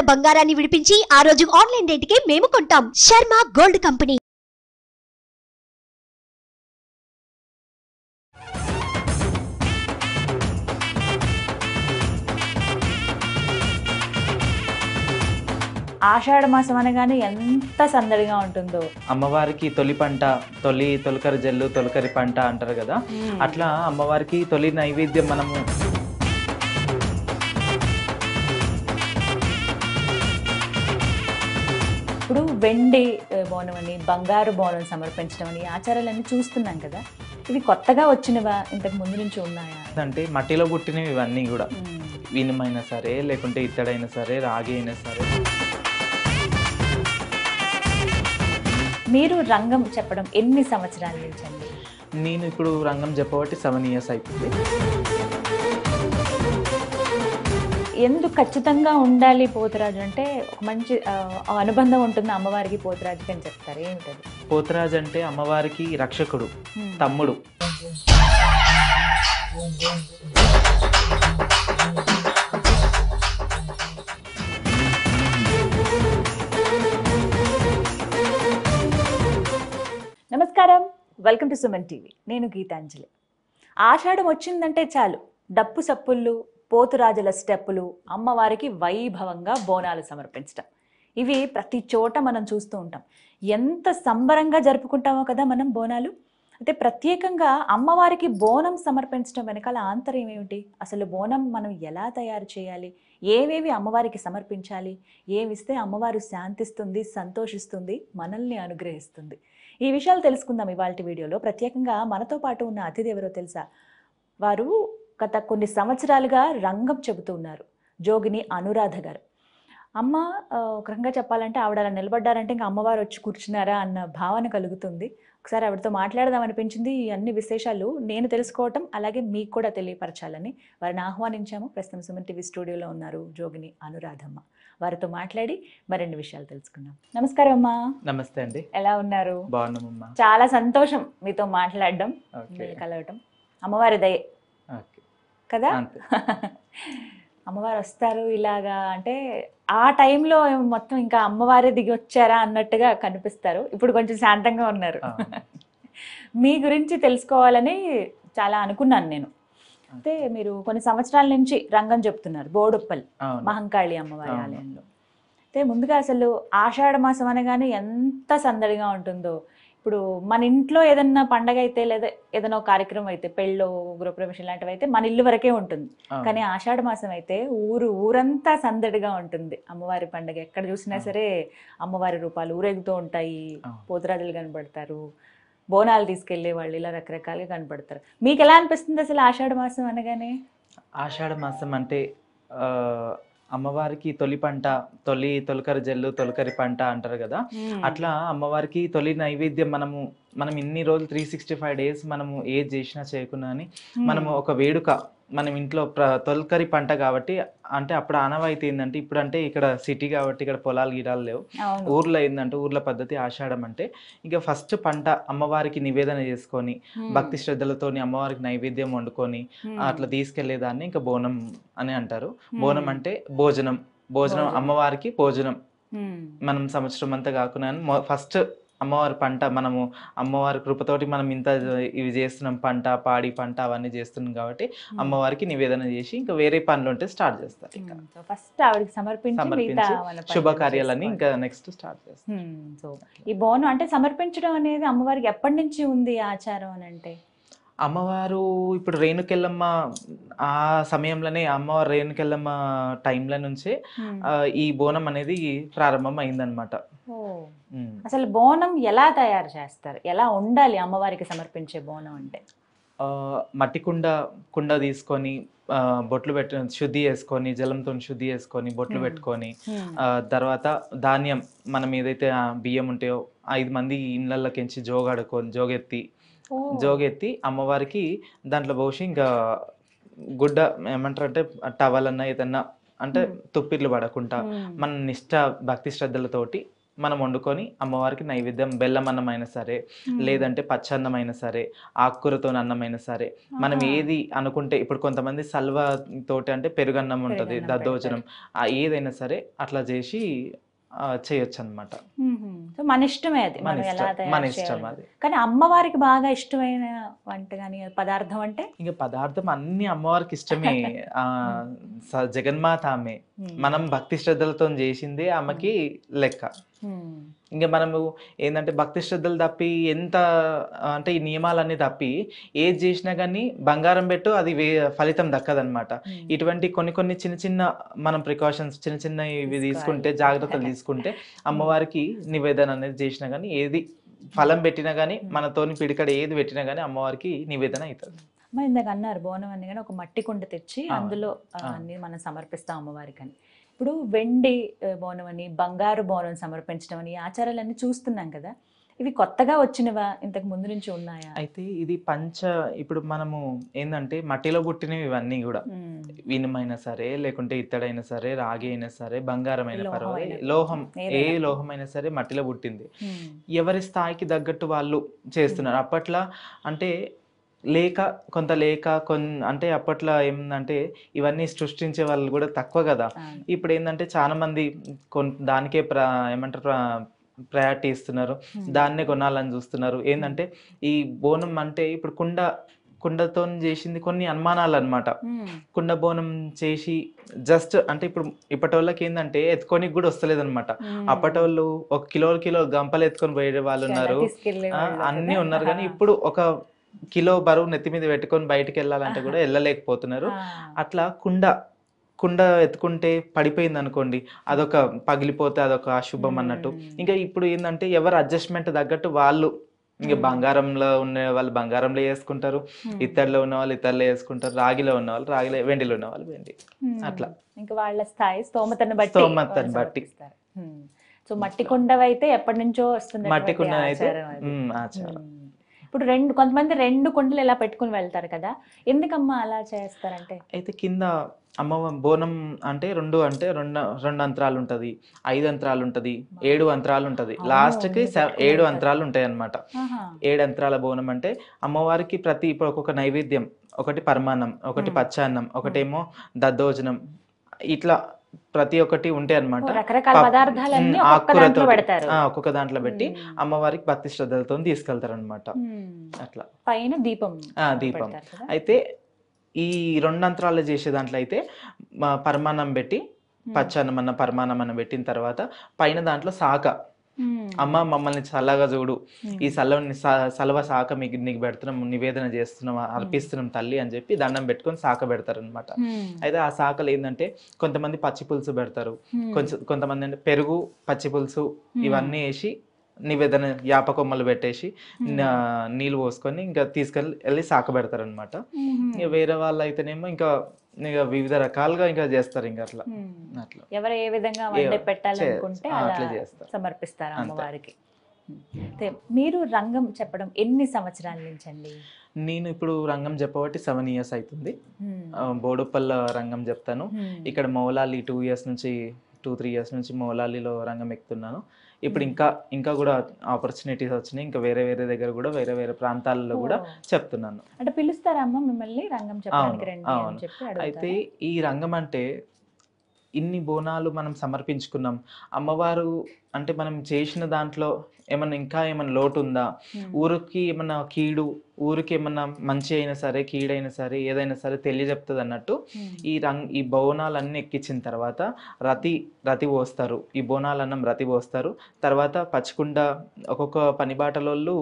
గ్రాముల బంగారాన్ని విడిపించి ఆ రోజు ఆన్లైన్ రేటుకే మేము కొంటాం. Sharma gold company. ఆషాఢ మాసం అనగానే ఎంత సందడిగా ఉంటుందో. అమ్మవారికి తొలి పంట, తొలకరి జల్లు, తొలకరి పంట అంటారు కదా. అట్లా అమ్మవారికి తొలి నైవేద్యం మనము ఇప్పుడు వెండి బోనం అని, బంగారు బోనం సమర్పించడం అని ఆచారాలన్నీ చూస్తున్నాం కదా. ఇవి కొత్తగా వచ్చినవా, ఇంతకు ముందు నుంచి ఉన్నాయా? అంటే మట్టిలో పుట్టినవి ఇవన్నీ కూడా, ఇనుమైనా సరే లేకుంటే ఇత్తడైనా సరే రాగి అయినా సరే. మీరు రంగం చెప్పడం ఎన్ని సంవత్సరాల నుంచి అండి? నేను ఇప్పుడు రంగం చెప్పబట్టి 7 years అయిపోయింది. ఎందుకు ఖచ్చితంగా ఉండాలి పోతురాజు అంటే? ఒక మంచి అనుబంధం ఉంటుంది అమ్మవారికి పోతురాజుకి అని చెప్తారు. ఏమిటది? పోతురాజు అంటే అమ్మవారికి రక్షకుడు, తమ్ముడు. నమస్కారం, వెల్కమ్ టు సుమన్ టీవీ. నేను గీతాంజలి. ఆషాఢం వచ్చిందంటే చాలు డప్పు సప్పుళ్ళు, పోతురాజుల స్టెప్పులు, అమ్మవారికి వైభవంగా బోనాలు సమర్పించడం, ఇవి ప్రతి చోట మనం చూస్తూ ఉంటాం. ఎంత సంబరంగా జరుపుకుంటామో కదా మనం బోనాలు. అయితే ప్రత్యేకంగా అమ్మవారికి బోనం సమర్పించడం వెనకాల ఆంతర్యం ఏమిటి? అసలు బోనం మనం ఎలా తయారు చేయాలి? ఏవేవి అమ్మవారికి సమర్పించాలి? ఏమిస్తే అమ్మవారు శాంతిస్తుంది, సంతోషిస్తుంది, మనల్ని అనుగ్రహిస్తుంది? ఈ విషయాలు తెలుసుకుందాం ఇవాల్టి వీడియోలో. ప్రత్యేకంగా మనతో పాటు ఉన్న అతిథి ఎవరో తెలుసా? వారు గత కొన్ని సంవత్సరాలుగా రంగం చెబుతూ ఉన్నారు. జోగిని అనురాధ గారు. అమ్మ ఒక రకంగా చెప్పాలంటే ఆవిడ అలా నిలబడ్డారంటే ఇంకా అమ్మవారు వచ్చి కూర్చున్నారా అన్న భావన కలుగుతుంది. ఒకసారి ఆవిడతో మాట్లాడదాం అనిపించింది. ఈ అన్ని విశేషాలు నేను తెలుసుకోవటం, అలాగే మీకు కూడా తెలియపరచాలని వారిని ఆహ్వానించాము. ప్రస్తుతం సుమన్ టీవీ స్టూడియోలో ఉన్నారు జోగిని అనురాధమ్మ. వారితో మాట్లాడి మరిన్ని విషయాలు తెలుసుకుందాం. నమస్కారం అమ్మా. నమస్తే అండి. ఎలా ఉన్నారు? బాగున్నామమ్మా. చాలా సంతోషం మీతో మాట్లాడడం, కలవటం. అమ్మవారి దయ కదా. అమ్మవారు వస్తారు ఇలాగా అంటే ఆ టైంలో మొత్తం ఇంకా అమ్మవారే దిగి వచ్చారా అన్నట్టుగా కనిపిస్తారు. ఇప్పుడు కొంచెం శాంతంగా ఉన్నారు. మీ గురించి తెలుసుకోవాలని చాలా అనుకున్నాను నేను. అయితే మీరు కొన్ని సంవత్సరాల నుంచి రంగం చెప్తున్నారు బోడుప్పల్ మహంకాళి అమ్మవారి ఆలయంలో. అయితే ముందుగా అసలు ఆషాఢ మాసం అనగానే ఎంత సందడిగా ఉంటుందో. ఇప్పుడు మన ఇంట్లో ఏదన్నా పండగ అయితే, లేదా ఏదైనా కార్యక్రమం అయితే, పెళ్ళో గృహప్రవేశం లాంటివి అయితే మన ఇల్లు వరకే ఉంటుంది. కానీ ఆషాఢ మాసం అయితే ఊరంతా సందడిగా ఉంటుంది. అమ్మవారి పండగ ఎక్కడ చూసినా సరే అమ్మవారి రూపాలు ఊరేగుతూ ఉంటాయి. పోతురాజులు కనబడతారు, బోనాలు తీసుకెళ్లే వాళ్ళు ఇలా రకరకాలుగా కనపడతారు. మీకు ఎలా అనిపిస్తుంది అసలు ఆషాఢ మాసం అనగానే? ఆషాఢ మాసం అంటే అమ్మవారికి తొలి పంట, తొలకరి జల్లు, తొలకరి పంట అంటారు కదా. అట్లా అమ్మవారికి తొలి నైవేద్యం మనం ఇన్ని రోజులు 365 days మనము ఏది చేసినా చేయకున్నా అని మనము ఒక వేడుక మనం ఇంట్లో తొలకరి పంట కాబట్టి. అంటే అప్పుడు ఆనవాయితీ ఏంటంటే, ఇప్పుడు అంటే ఇక్కడ సిటీ కాబట్టి ఇక్కడ పొలాలు గిడాలు లేవు. ఊర్లో ఏంటంటే ఊర్ల పద్ధతి ఆషాఢం అంటే ఇక ఫస్ట్ పంట అమ్మవారికి నివేదన చేసుకొని భక్తి శ్రద్ధలతోని అమ్మవారికి నైవేద్యం వండుకొని అట్లా తీసుకెళ్లేదాన్ని ఇంకా బోనం అని అంటారు. బోనం అంటే భోజనం అమ్మవారికి భోజనం. మనం సంవత్సరం అంతా కాకుండా ఫస్ట్ అమ్మవారి పంట, మనము అమ్మవారి కృపతోటి మనం ఇంత ఇవి చేస్తున్నాం, పంట పాడి పంట అవన్నీ చేస్తున్నాం కాబట్టి అమ్మవారికి నివేదన చేసి ఇంకా వేరే పనులు ఉంటే స్టార్ట్ చేస్తారు. ఇంకా ఫస్ట్ ఆవిడకి సమర్పించి శుభకార్యాలని ఇంకా నెక్స్ట్ స్టార్ట్ చేస్తారు. సో ఈ బోనం అంటే సమర్పించడం అనేది అమ్మవారికి ఎప్పటి నుంచి ఉంది ఆచారం అని అంటే? అమ్మవారు ఇప్పుడు రేణుకెళ్ళమ్మ ఆ సమయంలోనే, అమ్మవారు రేణుకెళ్ళమ్మ టైంలో నుంచే ఈ బోనం అనేది ప్రారంభం అయిందనమాట. అసలు బోనం ఎలా తయారు చేస్తారు? ఎలా ఉండాలి అమ్మవారికి సమర్పించే బోనం అంటే? మట్టి కుండ తీసుకొని బొట్లు శుద్ధి చేసుకొని, జలంతో శుద్ధి చేసుకొని బొట్లు పెట్టుకొని, తర్వాత ధాన్యం మనం ఏదైతే బియ్యం ఉంటాయో 5 మంది ఇళ్ళకెంచి జోగెత్తి అమ్మవారికి దాంట్లో పోసి ఇంకా గుడ్డ ఏమంటారు అంటే టవల్ అన్న ఏదన్నా అంటే తుప్పిర్లు పడకుండా మన నిష్ట భక్తి శ్రద్ధలతోటి మనం వండుకొని అమ్మవారికి నైవేద్యం, బెల్లం అన్నం అయినా సరే, లేదంటే పచ్చన్నం అయినా సరే, ఆకుకూరతో అన్నం అయినా సరే, మనం ఏది అనుకుంటే, ఇప్పుడు కొంతమంది సల్వ తోటి అంటే పెరుగన్నం ఉంటుంది, పెరుగన్నం దద్దోజనం, ఏదైనా సరే అట్లా చేసి చేయొచ్చు అనమాట. సో మన ఇష్టమే అది, మన మనం ఎలా ఇష్టం, మన తయారు ఇష్టం చేయాలి. అది. కానీ అమ్మవారికి బాగా ఇష్టమైన వంట కానీ పదార్థం అంటే ఇంకా పదార్థం అన్ని అమ్మవారికి ఇష్టమే. ఆ జగన్మాత ఆమె, మనం భక్తి శ్రద్ధలతో చేసిందే ఆమెకి లెక్క. ఇంకా మనము ఏంటంటే భక్తి శ్రద్ధలు తప్పి ఎంత అంటే ఈ నియమాలన్నీ తప్పి ఏది చేసినా కానీ బంగారం పెట్టు అది ఫలితం దక్కదనమాట. ఇటువంటి కొన్ని కొన్ని చిన్న చిన్న మనం ప్రికాషన్స్ చిన్న చిన్న ఇవి తీసుకుంటే, జాగ్రత్తలు తీసుకుంటే అమ్మవారికి నివేదన అనేది చేసినా కానీ, ఏది ఫలం పెట్టినా కానీ, మనతోని పిడికడ ఏది పెట్టినా కానీ అమ్మవారికి నివేదన అవుతుంది. మరి ఇందాక అన్నారు బోనం అని, కానీ ఒక మట్టి కుండ తెచ్చి అందులో అన్ని మనం సమర్పిస్తాం అమ్మవారికి అని. ఇప్పుడు వెండి బోనం అని, బంగారు బోనం సమర్పించడం అని ఆచారాలన్నీ చూస్తున్నాం కదా, ఇవి కొత్తగా వచ్చినవా, ఇంతకు ముందు నుంచి ఉన్నాయా? అయితే ఇది ఇప్పుడు మనము ఏంటంటే మట్టిలో పుట్టినవి ఇవన్నీ కూడా, ఇనుమైనా సరే, లేకుంటే ఇత్తడైనా సరే, రాగి అయినా సరే, బంగారం అయినా పర్వాలేదు, లోహం, ఏ లోహం అయినా సరే మట్టిలో పుట్టింది. ఎవరి స్థాయికి తగ్గట్టు వాళ్ళు చేస్తున్నారు. అప్పట్లో అంటే కొంత అంటే అప్పట్లో ఏమందంటే ఇవన్నీ సృష్టించే వాళ్ళు కూడా తక్కువ కదా. ఇప్పుడు ఏంటంటే చాలా మంది దానికే ఏమంటారు ప్రయారిటీ ఇస్తున్నారు, దాన్నే కొనాలని చూస్తున్నారు. ఏంటంటే ఈ బోనం అంటే ఇప్పుడు కుండతో చేసింది కొన్ని అనుమానాలు అనమాట. కుండ బోనం చేసి జస్ట్ అంటే ఇప్పటి వాళ్ళకి ఏంటంటే ఎత్తుకోనికి కూడా వస్తలేదు అనమాట. అప్పటి వాళ్ళు 1 కిలో గంపలు ఎత్తుకొని పోయే వాళ్ళు ఉన్నారు, అన్నీ ఉన్నారు. కానీ ఇప్పుడు 1 కిలో బరువు నెత్తి మీద పెట్టుకొని బయటికి వెళ్ళాలంటే కూడా వెళ్ళలేకపోతున్నారు. అట్లా కుండ ఎత్తుకుంటే పడిపోయింది అనుకోండి, అదొక పగిలిపోతే అదొక అశుభం అన్నట్టు. ఇంకా ఇప్పుడు ఏంటంటే ఎవరు అడ్జస్ట్మెంట్ తగ్గట్టు వాళ్ళు, ఇంకా బంగారంలో ఉన్న వాళ్ళు బంగారంలో వేసుకుంటారు, ఇత్తడిలో ఉన్న వాళ్ళు ఇత్తడిలో వేసుకుంటారు, రాగిలో ఉన్న వాళ్ళు రాగిలో, వెండిలో ఉన్న వాళ్ళు వెండి, అట్లా ఇంకా వాళ్ళ స్థాయి స్తోమతను బట్టి. సో మట్టి కుండ అయితే ఎప్పటి నుంచో వస్తుంది, మట్టి కుండ అయితే ఇప్పుడు కొంతమంది 2 కుండలు ఇలా పెట్టుకుని వెళ్తారు కదా, ఎందుకమ్మా అలా చేస్తారంటే? అయితే కింద అమ్మ బోనం అంటే రెండు అంతరాలు ఉంటది, 5 అంతరాలు ఉంటది, 7 అంతరాలు ఉంటది, లాస్ట్ కి 7 అంతరాలు ఉంటాయి అన్నమాట. 7 అంతరాల బోనం అంటే అమ్మవారికి ఇప్పుడు ఒక్కొక్క నైవేద్యం, ఒకటి పరమాన్నం, ఒకటి పచ్చాన్నం, ఒకటేమో దద్దోజనం, ఇట్లా ప్రతి ఒక్కటి ఉంటాయి అన్నమాట. రకరకాల పదార్థాలన్నీ ఒక్కొక్క దాంట్లో పెట్టి అమ్మవారికి భక్తి శ్రద్ధలతో తీసుకెళ్తారు అనమాట. అట్లా పైన దీపం. అయితే ఈ 2 అంతరాలు చేసే దాంట్లో అయితే పరమాన్నం పెట్టి, పరమాన్నం పెట్టిన తర్వాత పైన దాంట్లో శాఖ, అమ్మ మమ్మల్ని చల్లగా చూడు, ఈ సలవ శాఖ నీకు పెడుతున్నాం, నివేదన చేస్తున్నాం, అర్పిస్తున్నాం తల్లి అని చెప్పి దండం పెట్టుకొని శాఖ పెడతారు అనమాట. అయితే ఆ శాఖలు ఏంటంటే కొంతమంది పచ్చి పులుసు పెడతారు, కొంతమంది అంటే పెరుగు, పచ్చి పులుసు ఇవన్నీ వేసి నివేదన యాపకొమ్మలు పెట్టేసి నీళ్ళు పోసుకొని ఇంకా తీసుకెళ్ళి శాఖ పెడతారు అనమాట. ఇంకా వేరే వాళ్ళు అయితేనేమో ఇంకా వివిధ రకాలుగా ఇంకా చేస్తారు, ఇంకా అట్లా ఎవరు ఏ విధంగా పెట్టాలనుకుంటే అట్లా చేస్తారు, సమర్పిస్తారు అమ్మవారికి. మీరు రంగం చెప్పడం ఎన్ని సంవత్సరాల నుంచి అండి? నేను ఇప్పుడు రంగం చెప్పబట్టి 7 years అవుతుంది. బోడుప్పల్ రంగం చెప్తాను. ఇక్కడ మౌలాలి 2-3 years నుంచి మౌలాలిలో రంగం ఎక్కుతున్నాను. ఇప్పుడు ఇంకా కూడా ఆపర్చునిటీస్ వచ్చినాయి, ఇంకా వేరే దగ్గర కూడా వేరే ప్రాంతాల్లో కూడా చెప్తున్నాను. అంటే పిలుస్తారా అమ్మ మిమ్మల్ని రంగం చెప్పడానికి రండి అని చెప్పి? అయితే ఈ రంగం అంటే ఇన్ని బోనాలు మనం సమర్పించుకున్నాం, అమ్మవారు అంటే మనం చేసిన దాంట్లో ఏమన్నా లోటు ఉందా, ఊరికి ఏమన్నా కీడు, ఊరికి ఏమన్నా మంచి అయినా సరే కీడైనా సరే ఏదైనా సరే తెలియజెప్తుంది అన్నట్టు ఈ బోనాలన్నీ ఎక్కించిన తర్వాత రతి పోస్తారు, ఈ బోనాలన్నం రతి పోస్తారు. తర్వాత పచ్చకుండ ఒక్కొక్క పనిబాటలోళ్ళు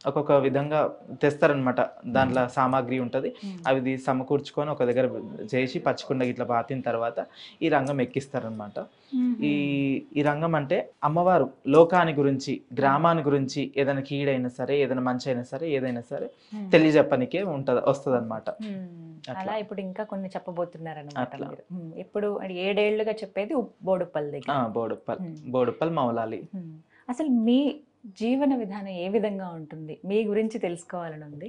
ఒక్కొక్క విధంగా తెస్తారనమాట, దాంట్లో సామాగ్రి ఉంటుంది, అవి సమకూర్చుకొని ఒక దగ్గర చేసి పచ్చకుండ ఇట్లా పాతిన తర్వాత ఈ రంగం ఎక్కిస్తారనమాట. ఈ రంగం అంటే అమ్మవారు లోకాని గురించి, గ్రామాని గురించి, ఏదైనా కీడైనా సరే ఏదైనా మంచి అయినా సరే ఏదైనా సరే తెలియజెప్పనికే వస్తుంది అనమాట. అలా ఇప్పుడు ఇంకా కొన్ని చెప్పబోతున్నారు అనమాట. ఇప్పుడు 7 ఏళ్లుగా చెప్పేది బోడుప్పల్ దగ్గర, బోడుప్పల్ మౌలాలి. అసలు మీ జీవన విధానం ఏ విధంగా ఉంటుంది, మీ గురించి తెలుసుకోవాలని ఉంది.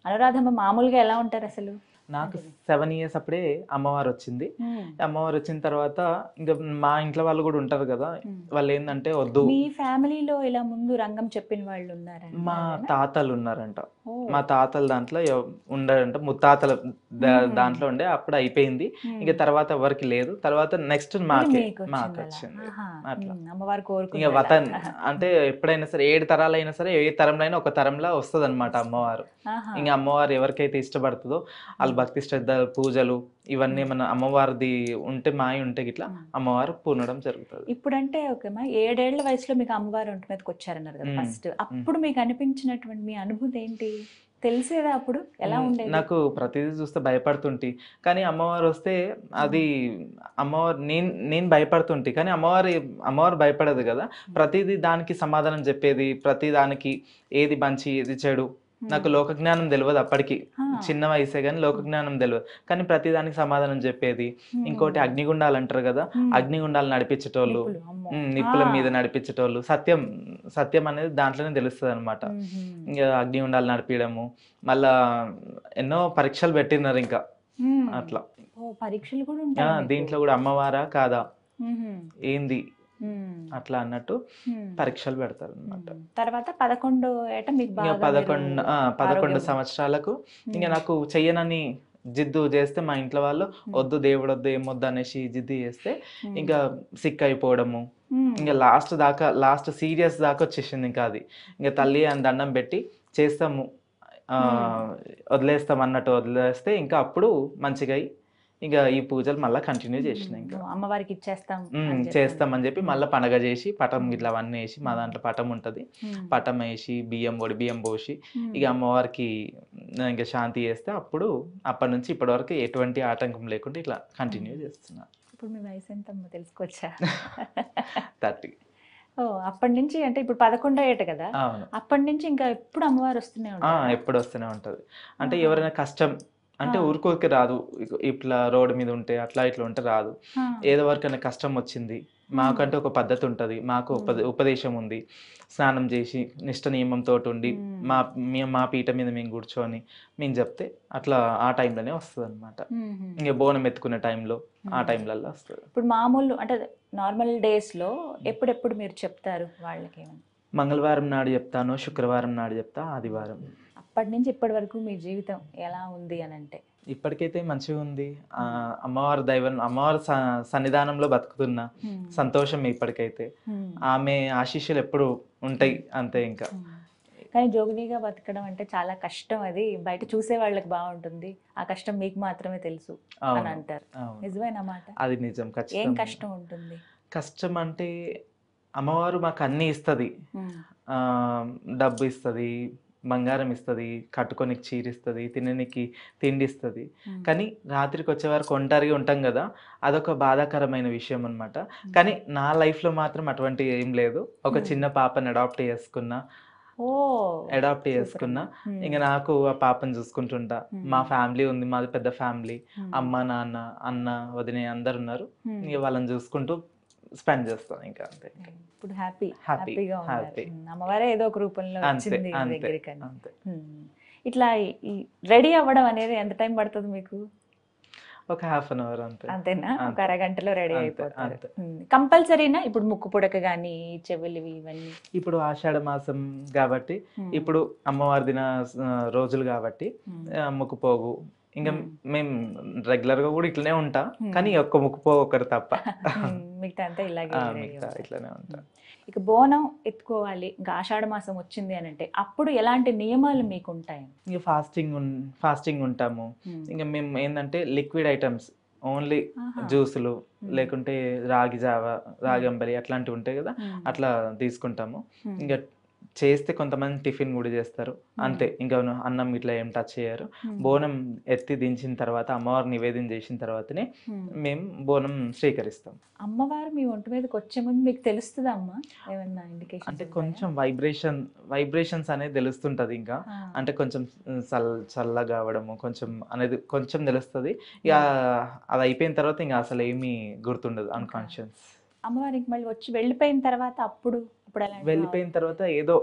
అనురాధమ్మ మామూలుగా ఎలా ఉంటారు అసలు? నాకు 7 years అప్పుడే అమ్మవారు వచ్చింది. అమ్మవారు వచ్చిన తర్వాత ఇంకా మా ఇంట్లో వాళ్ళు కూడా ఉంటారు కదా, వాళ్ళు ఏంటంటే వద్దు. మీ ఫ్యామిలీలో ఇలా ముందు రంగం చెప్పిన వాళ్ళు ఉన్నారా? మా తాతలు ఉన్నారంట, మా తాతల దాంట్లో ఉండారంట, ముత్తాతల దాంట్లో ఉండే. అప్పుడు అయిపోయింది, ఇంకా తర్వాత ఎవరికి లేదు. తర్వాత నెక్స్ట్ మాకు వచ్చింది అట్లా. అమ్మవారు ఇంకా వతన్ అంటే ఎప్పుడైనా సరే 7 తరాలైనా సరే ఏ తరంలో అయినా ఒక తరంలో వస్తుంది అనమాట అమ్మవారు. ఇంకా అమ్మవారు ఎవరికైతే ఇష్టపడుతుందో వాళ్ళు భక్తి శ్రద్ధ పూజలు ఇవన్నీ మన అమ్మవారిది ఉంటే మాయ ఉంటే గిట్లా అమ్మవారు పూనడం జరుగుతుంది. ఇప్పుడంటే ఓకేమా 7 ఏళ్ల వయసులో మీకు అమ్మవారు ఒంటి మీదకి వచ్చారన్నారు కదా ఫస్ట్, అప్పుడు మీకు అనిపించినటువంటి మీ అనుభూతి ఏంటి? తెలిసేదా అప్పుడు? ఎలా ఉండేది? నాకు ప్రతిదీ చూస్తే భయపడుతుంటి, కానీ అమ్మవారు వస్తే అది అమ్మవారు నేను భయపడుతుంటి, కానీ అమ్మవారు భయపడదు కదా. ప్రతిదీ దానికి సమాధానం చెప్పేది, ప్రతి దానికి ఏది మంచి ఏది చెడు. నాకు లోక జ్ఞానం తెలియదు అప్పటికి, చిన్న వయసే కానీ లోక జ్ఞానం తెలియదు, కానీ ప్రతి దానికి సమాధానం చెప్పేది. ఇంకోటి అగ్నిగుండాలు అంటారు కదా, అగ్నిగుండాలు నడిపించేటోళ్ళు, నిప్పుల మీద నడిపించేటోళ్ళు. సత్యం అనేది దాంట్లోనే తెలుస్తుంది అనమాట. ఇంకా అగ్నిగుండాలు నడిపించడము, మళ్ళా ఎన్నో పరీక్షలు పెట్టినారు ఇంకా అట్లా. పరీక్షలు కూడా దీంట్లో కూడా అమ్మవారా కాదా ఏంది అట్లా అన్నట్టు పరీక్షలు పెడతారు అనమాట. తర్వాత 11 ఏట మీకు 11 సంవత్సరాలకు ఇంకా నాకు చెయ్యనని జిద్దు చేస్తే మా ఇంట్లో వాళ్ళు వద్దు దేవుడు వద్దు ఏమొద్దు అనేసి జిద్దు చేస్తే ఇంకా సిక్ అయిపోవడము. ఇంకా లాస్ట్ సీరియస్ దాకా వచ్చేసింది. ఇంకా అది ఇంకా తల్లి అని దండం పెట్టి చేస్తాము, వదిలేస్తాం అన్నట్టు వదిలేస్తే ఇంకా అప్పుడు మంచిగా ఇంకా ఈ పూజలు మళ్ళీ కంటిన్యూ చేసిన. ఇంకా అమ్మవారికి చేస్తామని చెప్పి మళ్ళీ పండగ చేసి పటం ఇట్లా అవన్నీ వేసి, మా దాంట్లో పటం ఉంటుంది, పటం వేసి బియ్యం పోసి ఇక అమ్మవారికి ఇంకా శాంతి చేస్తే అప్పుడు అప్పటి నుంచి ఇప్పటి వరకు ఎటువంటి ఆటంకం లేకుండా ఇట్లా కంటిన్యూ చేస్తున్నా. ఇప్పుడు మీ వయసు ఎంత తెలుసుకోవచ్చా? 30. అప్పటి నుంచి అంటే ఇప్పుడు 11వ ఏట కదా, అప్పటి నుంచి ఇంకా ఎప్పుడు అమ్మవారు వస్తూనే ఉంటారు? ఎప్పుడు వస్తూనే ఉంటది. అంటే ఎవరైనా కష్టం అంటే ఊరికోరికి రాదు, ఇట్లా రోడ్డు మీద ఉంటే అట్లా ఇట్లా ఉంటే రాదు. ఏదో వరకైనా కష్టం వచ్చింది, మాకంటే ఒక పద్ధతి ఉంటుంది, మాకు ఉపదేశం ఉంది. స్నానం చేసి నిష్ట నియమంతో ఉండి మా పీట మీద మేము కూర్చొని మేము చెప్తే అట్లా ఆ టైంలోనే వస్తుంది అనమాట. ఇంకా బోనం ఎత్తుకునే టైంలో ఆ టైంలలో వస్తుంది. ఇప్పుడు మామూలు అంటే నార్మల్ డేస్లో ఎప్పుడెప్పుడు మీరు చెప్తారు వాళ్ళకి? మంగళవారం నాడు చెప్తాను, శుక్రవారం నాడు చెప్తా, ఆదివారం. అప్పటి నుంచి ఇప్పటి వరకు మీ జీవితం ఎలా ఉంది అని అంటే? ఇప్పటికైతే మంచిగా ఉంది. అమ్మవారి దైవం, అమ్మవారి సన్నిధానంలో బతుకుతున్నా, సంతోషం ఇప్పటికైతే. ఆమె ఆశీస్సులు ఎప్పుడు ఉంటాయి అంతే. ఇంకా కానీ జోగినిగా బతకడం అంటే చాలా కష్టం, అది బయట చూసే వాళ్ళకి బాగుంటుంది, ఆ కష్టం మీకు మాత్రమే తెలుసు అని అంటారు. నిజమేనమాట? అది నిజం. ఏం కష్టం ఉంటుంది? కష్టం అంటే అమ్మవారు మాకు అన్ని ఇస్తుంది, డబ్బు ఇస్తుంది, బంగారం ఇస్తుంది, కట్టుకోనికి చీర ఇస్తుంది, తిననికి తిండి ఇస్తుంది. కానీ రాత్రికి వచ్చే వరకు ఒంటరిగా ఉంటాం కదా, అదొక బాధాకరమైన విషయం అనమాట. కానీ నా లైఫ్లో మాత్రం అటువంటి ఏం లేదు. ఒక చిన్న పాపని అడాప్ట్ చేసుకున్నా, ఇంకా నాకు ఆ పాపను చూసుకుంటుంటా. మా ఫ్యామిలీ ఉంది, మాది పెద్ద ఫ్యామిలీ, అమ్మ నాన్న అన్న వదిన అందరు ఉన్నారు. ఇక వాళ్ళని చూసుకుంటూ స్పెండ్ చేస్తాం ఇంకా అంతే. ఇప్పుడు హ్యాపీగా అమ్మవారే ఏదో ఒక రూపంలో వచ్చింది దగ్గరికి. ఇట్లా రెడీ అవ్వడం అనేది ఎంత టైం పడుతుంది మీకు? ఒక ½ an hour అంతే. అంతేనా? ఒక అరగంటలో రెడీ అయిపోతారు. కంపల్సరీనా ఇప్పుడు ముక్కు పుడక గానీ చెవులివి ఇవన్నీ? ఇప్పుడు ఆషాఢ మాసం కాబట్టి, ఇప్పుడు అమ్మవారి దిన రోజులు కాబట్టి ముక్కు పోగు. ఇంకా మేము రెగ్యులర్ గా కూడా ఇట్లనే ఉంటా, కానీ ఒక్క ముక్కు పోగు ఒకటి తప్ప మిగతా అంతా ఇలాగే ఇట్లానే ఉంటా. ఇక బోనం ఎత్తుకోవాలి, ఇంకా ఆషాఢ మాసం వచ్చింది అని అంటే అప్పుడు ఎలాంటి నియమాలు మీకు ఉంటాయి? ఇక ఫాస్టింగ్ ఉంటాము. ఇంకా మేము ఏంటంటే లిక్విడ్ ఐటమ్స్ ఓన్లీ, జ్యూసులు లేకుంటే రాగి జావ, రాగి అంబలి అట్లాంటివి ఉంటాయి కదా, అట్లా తీసుకుంటాము. ఇంకా చేస్తే కొంతమంది టిఫిన్ కూడా చేస్తారు అంతే, ఇంకా అన్నం ఇట్లా ఏం టచ్ చేయరు. బోనం ఎత్తి దించిన తర్వాత అమ్మవారు నివేదన చేసిన తర్వాతనే మేము బోనం స్వీకరిస్తాం. అమ్మవారు మీ ఒంటి మీదకి వచ్చే ముందు మీకు తెలుస్తుంది అమ్మా ఏమన్నా ఇండికేషన్? అంటే కొంచెం వైబ్రేషన్స్ అనేది తెలుస్తుంటది. ఇంకా అంటే కొంచెం చల్లగా అవడము కొంచెం అనేది కొంచెం తెలుస్తుంది. ఇక అది అయిపోయిన తర్వాత ఇంకా అసలు ఏమీ గుర్తుండదు, అన్కాన్షియస్. అమ్మవారికి మళ్ళీ వచ్చి వెళ్ళిపోయిన తర్వాత అప్పుడు వెళ్ళిపోయిన తర్వాత ఏదో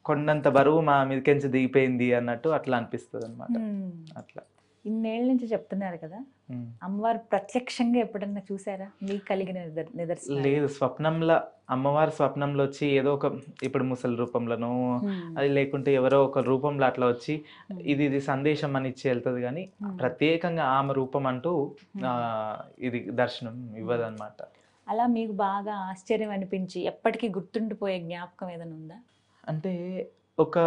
కొండంత బరువు మా మీదకించి దిగిపోయింది అన్నట్టు అట్లా అనిపిస్తుంది అనమాట. అట్లా ఇన్నేళ్ళ నుంచి చెప్తున్నారు కదా, అమ్మవారు ప్రత్యక్షంగా ఎప్పుడన్నా చూసారా? మీకు కలిగిన నిదర్శనం? లేదు, స్వప్నంలో అమ్మవారి స్వప్నంలో వచ్చి ఏదో ఒక ఇప్పుడు ముసలి రూపంలోనో అది లేకుంటే ఎవరో ఒక రూపంలో అట్లా వచ్చి ఇది సందేశం అని ఇచ్చి వెళ్తుంది, కానీ ప్రత్యేకంగా ఆమె రూపం అంటూ ఇది దర్శనం ఇవ్వదు అనమాట. అలా మీకు బాగా ఆశ్చర్యం అనిపించి ఎప్పటికీ గుర్తుండిపోయే జ్ఞాపకం ఏదైనా ఉందా? అంటే ఒక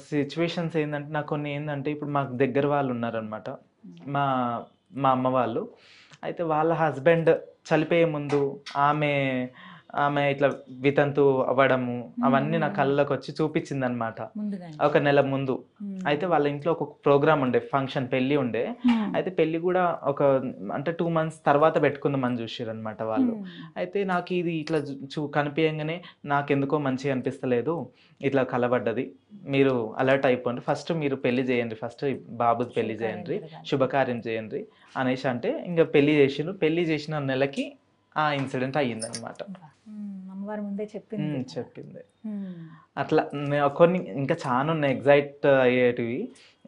సిచ్యువేషన్స్ ఏంటంటే నాకు కొన్ని ఏంటంటే ఇప్పుడు మాకు దగ్గర వాళ్ళు ఉన్నారనమాట, మా మా అమ్మ వాళ్ళు. అయితే వాళ్ళ హస్బెండ్ చనిపోయే ముందు ఆమె ఇట్లా వితంతు అవ్వడము అవన్నీ నా కళ్ళలోకి వచ్చి చూపించింది అనమాట, ఒక నెల ముందు. అయితే వాళ్ళ ఇంట్లో ఒక ప్రోగ్రామ్ ఉండే, ఫంక్షన్, పెళ్లి ఉండే. అయితే పెళ్లి కూడా ఒక అంటే 2 months తర్వాత పెట్టుకుందామని చూసారు అనమాట వాళ్ళు. అయితే నాకు ఇది ఇట్లా కనిపించగానే నాకెందుకో మంచిగా అనిపిస్తలేదు, ఇట్లా కలబడ్డది, మీరు అలర్ట్ అయిపోండి, ఫస్ట్ మీరు పెళ్లి చేయండి, ఫస్ట్ బాబుది పెళ్లి చేయండి, శుభకార్యం చేయండి అనేసి అంటే ఇంకా పెళ్లి చేసిండ్రు. పెళ్లి చేసిన నెలకి ఆ ఇన్సిడెంట్ అయ్యిందనమాట. అమ్మవారి ముందే చెప్పింది. అట్లా కొన్ని ఇంకా చాలా ఉన్నాయి ఎగ్జైట్ అయ్యేటివి.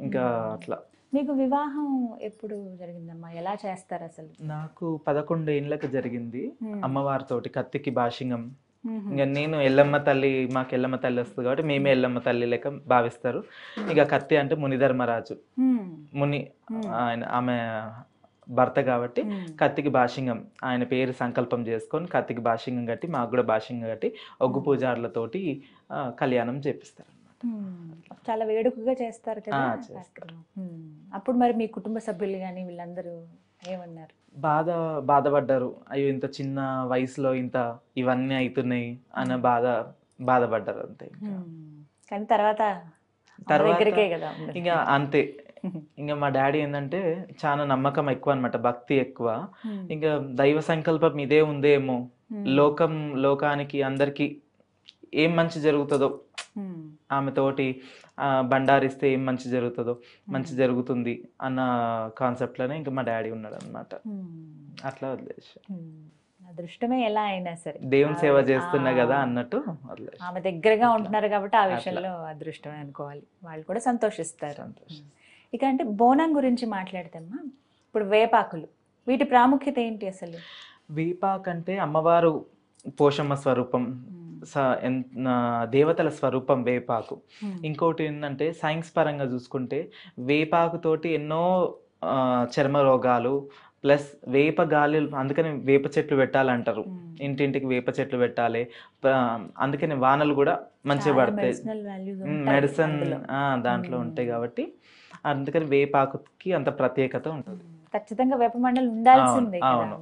ఇంకా అట్లా. మీకు వివాహం ఎప్పుడు జరిగిందమ్మా? ఎలా చేస్తారు అసలు? నాకు 11 ఏళ్ళకి జరిగింది అమ్మవారితోటి, కత్తికి భాషింగం. ఇంకా నేను ఎల్లమ్మ తల్లి, మాకు ఎల్లమ్మ తల్లి వస్తుంది కాబట్టి మేమే ఎల్లమ్మ తల్లి లెక్క భావిస్తారు. ఇక కత్తి అంటే మునిధర్మరాజు, ముని ఆయన, ఆమె భర్త కాబట్టి కత్తికి భాషింగం, ఆయన పేరు సంకల్పం చేసుకొని కత్తికి భాషింగం కట్టి, మాకు కూడా భాషింగం కట్టి ఒగ్గు పూజారులతోటి కళ్యాణం చేపిస్తారు అనమాట. చాలా వేడుకగా చేస్తారు కదా. అప్పుడు మరి మీ కుటుంబ సభ్యులు కానీ వీళ్ళందరూ ఏమన్నారు? బాధపడ్డారు. అయ్యో ఇంత చిన్న వయసులో ఇంత ఇవన్నీ అవుతున్నాయి అని బాధపడ్డారు అంతే. కానీ తర్వాత ఇంకా అంతే. ఇంకా మా డాడీ ఏంటంటే చాలా నమ్మకం ఎక్కువ అనమాట, భక్తి ఎక్కువ. ఇంకా దైవ సంకల్పం ఇదే ఉందేమో, లోకానికి అందరికి ఏం మంచి జరుగుతుందో, ఆమెతోటి బండారిస్తే ఏం మంచి జరుగుతుందో, మంచి జరుగుతుంది అన్న కాన్సెప్ట్ లోనే ఇంకా మా డాడీ ఉన్నాడు అనమాట. అట్లా వదిలేసి అదృష్టమే ఎలా అయినా సరే దేవుని సేవ చేస్తున్నా కదా అన్నట్టు ఆమె దగ్గరగా ఉంటున్నారు కాబట్టి ఆ విషయంలో అదృష్టమే అనుకోవాలి. వాళ్ళు కూడా సంతోషిస్తారు. ఇక అంటే బోనం గురించి మాట్లాడితేమ్మా, ఇప్పుడు వేపాకులు, వీటి ప్రాముఖ్యత ఏంటి అసలు? వేపాకు అంటే అమ్మవారు పోషమ్మ స్వరూపం, దేవతల స్వరూపం వేపాకు. ఇంకోటి ఏంటంటే సైన్స్ పరంగా చూసుకుంటే వేపాకుతోటి ఎన్నో చర్మ రోగాలు, ప్లస్ వేప గాలి, అందుకని వేప చెట్లు పెట్టాలంటారు, ఇంటింటికి వేప చెట్లు పెట్టాలి. అందుకని వానలు కూడా మంచిగా పడతాయి, మెడిసిన్ దాంట్లో ఉంటాయి కాబట్టి అందుకని వేపాకుకి అంత ప్రత్యేకత ఉంటుంది. ఖచ్చితంగా వేప మండలి ఉండాల్సిందే. అవును,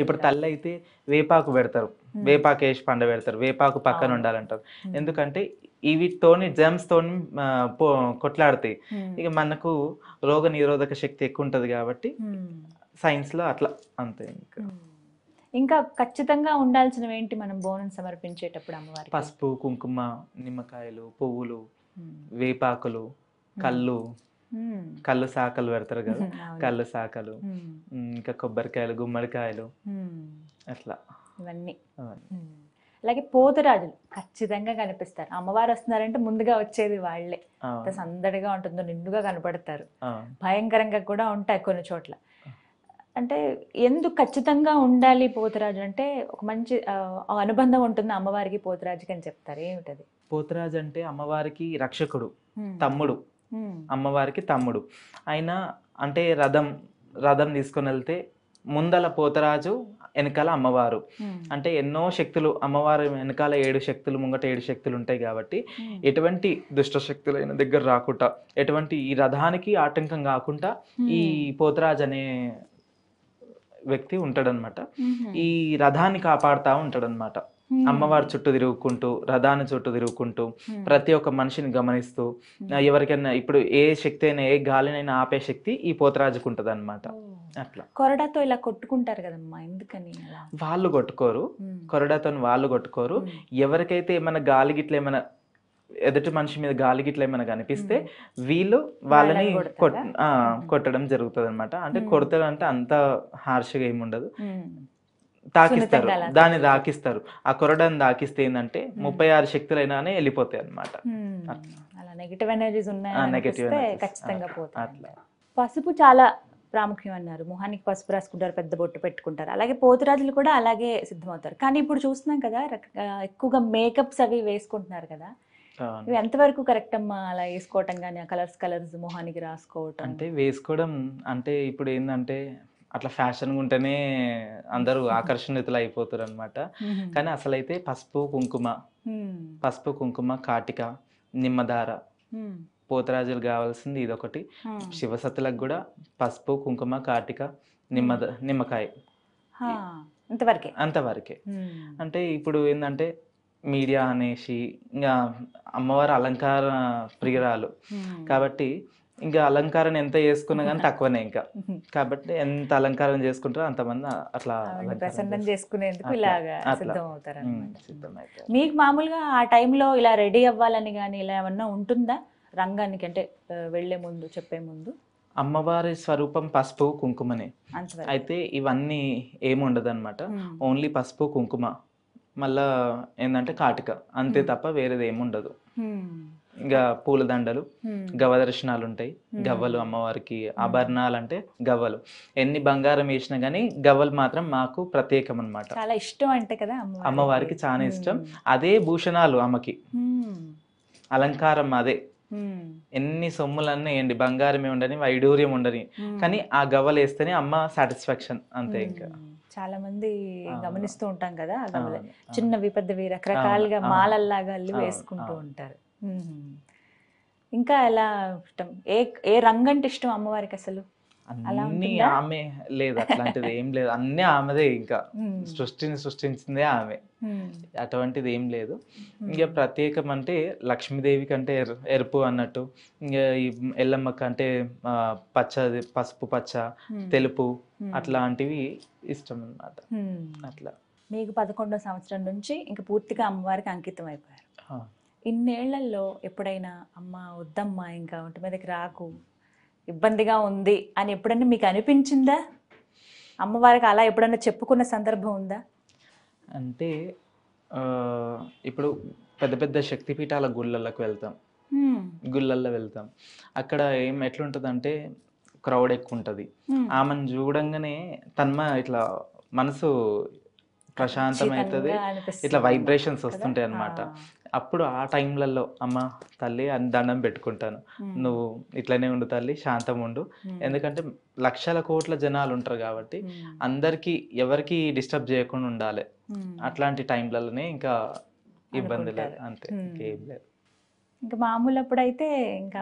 ఇప్పుడు తల్లి అయితే వేపాకు పెడతారు, వేపాకు వేసి పండ పెడతారు, వేపాకు పక్కన ఉండాలంటారు. ఎందుకంటే వీటితోని జెమ్స్ తోని కొట్లాడతాయి, ఇక మనకు రోగ నిరోధక శక్తి ఎక్కువ ఉంటది కాబట్టి సైన్స్ లో అట్లా అంతే. ఇంకా ఖచ్చితంగా ఉండాల్సినవి ఏంటి మనం బోనం సమర్పించేటప్పుడు అమ్మవారికి? పసుపు, కుంకుమ, నిమ్మకాయలు, పువ్వులు, వేపాకులు, కళ్ళు శాఖలు పెడతారు కదా, కళ్ళు శాఖలు, ఇంకా కొబ్బరికాయలు, గుమ్మడికాయలు, అట్లా ఇవన్నీ. అలాగే పోతురాజులు ఖచ్చితంగా కనిపిస్తారు. అమ్మవారు వస్తున్నారంటే ముందుగా వచ్చేది వాళ్ళే. సందడిగా ఉంటుందో, నిండుగా కనపడతారు, భయంకరంగా కూడా ఉంటాయి కొన్ని చోట్ల. అంటే ఎందుకు ఖచ్చితంగా ఉండాలి పోతురాజు అంటే? ఒక మంచి అనుబంధం ఉంటుంది అమ్మవారికి పోతురాజుకి అని చెప్తారు. ఏమిటది? పోతురాజు అంటే అమ్మవారికి రక్షకుడు, తమ్ముడు, అమ్మవారికి తమ్ముడు. ఆయన అంటే రథం తీసుకొని వెళ్తే ముందల పోతరాజు, వెనకాల అమ్మవారు. అంటే ఎన్నో శక్తులు, అమ్మవారు వెనకాల 7 శక్తులు, ముంగట 7 శక్తులు ఉంటాయి కాబట్టి ఎటువంటి దుష్ట శక్తులైన దగ్గర రాకుండా, ఎటువంటి ఈ రథానికి ఆటంకం కాకుండా ఈ పోతరాజు అనే వ్యక్తి ఉంటాడనమాట. ఈ రథాన్ని కాపాడుతూ ఉంటాడనమాట. అమ్మవారి చుట్టూ తిరుగుకుంటూ, రథాన్ని చుట్టూ తిరుగుకుంటూ, ప్రతి ఒక్క మనిషిని గమనిస్తూ, ఎవరికైనా ఇప్పుడు ఏ శక్తి అయినా, ఏ గాలినైనా ఆపే శక్తి ఈ పోతరాజుకు ఉంటది అనమాట. అట్లా కొరడాతో ఇలా కొట్టుకుంటారు కదమ్మా, ఎందుకని? వాళ్ళు కొట్టుకోరు, కొరడాతో వాళ్ళు కొట్టుకోరు. ఎవరికైతే ఏమైనా గాలి గిట్ల ఏమైనా ఎదుటి మనిషి మీద గాలి గిట్ల ఏమైనా కనిపిస్తే వీళ్ళు వాళ్ళని కొట్టడం జరుగుతుంది అనమాట. అంటే కొడతారు అంటే అంత హార్ష్గా ఏముండదు, తాకిస్తారు, దాన్ని తాకిస్తారు. ఆ కొరడాన్ని తాకిస్తే ఏంటంటే 36 శక్తులైనానే వెళ్ళిపోతాయి అనమాట. నెగటివ్ ఎనర్జీస్ ఉన్నాయి, ఖచ్చితంగా పోతాయి. పసుపు చాలా ప్రాముఖ్యం అన్నారు. మొహానికి పసుపు రాసుకుంటారు, పెద్ద బొట్టు పెట్టుకుంటారు. అలాగే పోతురాజులు కూడా అలాగే సిద్ధమవుతారు. కానీ ఇప్పుడు చూస్తున్నాం కదా ఎక్కువగా మేకప్స్ అవి వేసుకుంటున్నారు కదా, అవును. ఇవి ఎంతవరకు కరెక్ట్ అమ్మా? అలా వేసుకోవటం కానీ కలర్స్ మొహానికి రాసుకోవటం అంటే వేసుకోవడం అంటే ఇప్పుడు ఏంటంటే అట్లా ఫ్యాషన్గా ఉంటేనే అందరూ ఆకర్షణీతులు అయిపోతారు అనమాట. కానీ అసలైతే పసుపు కుంకుమ కాటిక నిమ్మదార పోతరాజులు కావాల్సింది ఇదొకటి. శివసత్తులకు కూడా పసుపు కుంకుమ కాటిక నిమ్మకాయ అంతవరకే. అంటే ఇప్పుడు ఏంటంటే మీడియా అనేసి ఇంకా అమ్మవారు అలంకార ప్రియురాలు కాబట్టి ఇంకా అలంకారం ఎంత చేసుకున్నా కానీ తక్కువనే ఇంకా. కాబట్టి ఎంత అలంకారం చేసుకుంటారో అంతమంది అట్లా ప్రసన్నం చేసుకునేందుకు ఇలాగా సిద్ధమవుతారు. మీకు మామూలుగా ఆ టైంలో ఇలా రెడీ అవ్వాలని కానీ ఇలా ఏమన్నా ఉంటుందా రంగానికి, అంటే వెళ్లే ముందు చెప్పే ముందు? అమ్మవారి స్వరూపం పసుపు కుంకుమనే, అయితే ఇవన్నీ ఏమి ఉండదు అనమాట. ఓన్లీ పసుపు కుంకుమ మళ్ళా ఏంటంటే కాటిక అంతే తప్ప వేరేది ఏమి ఉండదు. ఇంకా పూలదండలు గవదర్శనాలు ఉంటాయి, గవ్వలు అమ్మవారికి ఆభరణాలు అంటే గవ్వలు. ఎన్ని బంగారం వేసినా గానీ గవ్వలు మాత్రం మాకు ప్రత్యేకం అన్నమాట. చాలా ఇష్టం అంటే కదా అమ్మవారికి చాలా ఇష్టం. అదే భూషణాలు అమ్మకి అలంకారం అదే. ఎన్ని సొమ్ములన్నీ ఏంటి బంగారమే ఉండని వైడూర్యం ఉండని కానీ ఆ గవ్వలు వేస్తేనే అమ్మ సాటిస్ఫాక్షన్ అంతే. ఇంకా చాలా మంది గమనిస్తూ ఉంటాం కదా ఆ గవ్వలు చిన్నవి పెద్దవి రకరకాలుగా మాలల్లాగా అల్లి వేసుకుంటూ ఉంటారు. ఇంకా ఎలా ఇష్టం? ఏ రంగు అంటే ఇష్టం అమ్మవారికి అసలు? అన్ని ఆమె లేదు, అట్లాంటిది ఏం లేదు, అన్నీ ఆమెదే. ఇంకా సృష్టించిందే ఆమె, అటువంటిది ఏం లేదు. ఇంకా ప్రత్యేకం అంటే లక్ష్మీదేవి కంటే ఎరుపు అన్నట్టు, ఇంకా ఈ ఎల్లమ్మకి అంటే పచ్చది పసుపు పచ్చ తెలుపు అట్లాంటివి ఇష్టం అన్నమాట. అట్లా మీకు 11వ సంవత్సరం నుంచి ఇంకా పూర్తిగా అమ్మవారికి అంకితం అయిపోయారు. ఇన్నేళ్లలో ఎప్పుడైనా అమ్మ వద్దమ్మా ఇంకా ఒంటి మీదకి రాకు, ఇబ్బందిగా ఉంది అని ఎప్పుడన్నా మీకు అనిపించిందా? అమ్మవారికి అలా ఎప్పుడన్నా చెప్పుకున్న సందర్భం ఉందా? అంటే ఇప్పుడు పెద్ద పెద్ద శక్తిపీఠాల గుళ్ళకి వెళ్తాం, అక్కడ ఎట్లుంటుంది అంటే క్రౌడ్ ఎక్కువ ఉంటుంది. ఆమెను చూడంగానే ఇట్లా మనసు ప్రశాంతమవుతుంది, ఇట్లా వైబ్రేషన్స్ వస్తుంటాయి అన్నమాట. అప్పుడు ఆ టైంలలో అమ్మ తల్లి అని దండం పెట్టుకుంటాను, నువ్వు ఇట్లనే ఉండు తల్లి, శాంతం ఉండు. ఎందుకంటే లక్షల కోట్ల జనాలు ఉంటారు కాబట్టి అందరికి ఎవరికి డిస్టర్బ్ చేయకుండా ఉండాలి. అట్లాంటి టైంలలోనే ఇంకా ఇబ్బంది లేదు, అంతే, ఇంకేం లేదు. ఇంకా మామూలు అప్పుడైతే ఇంకా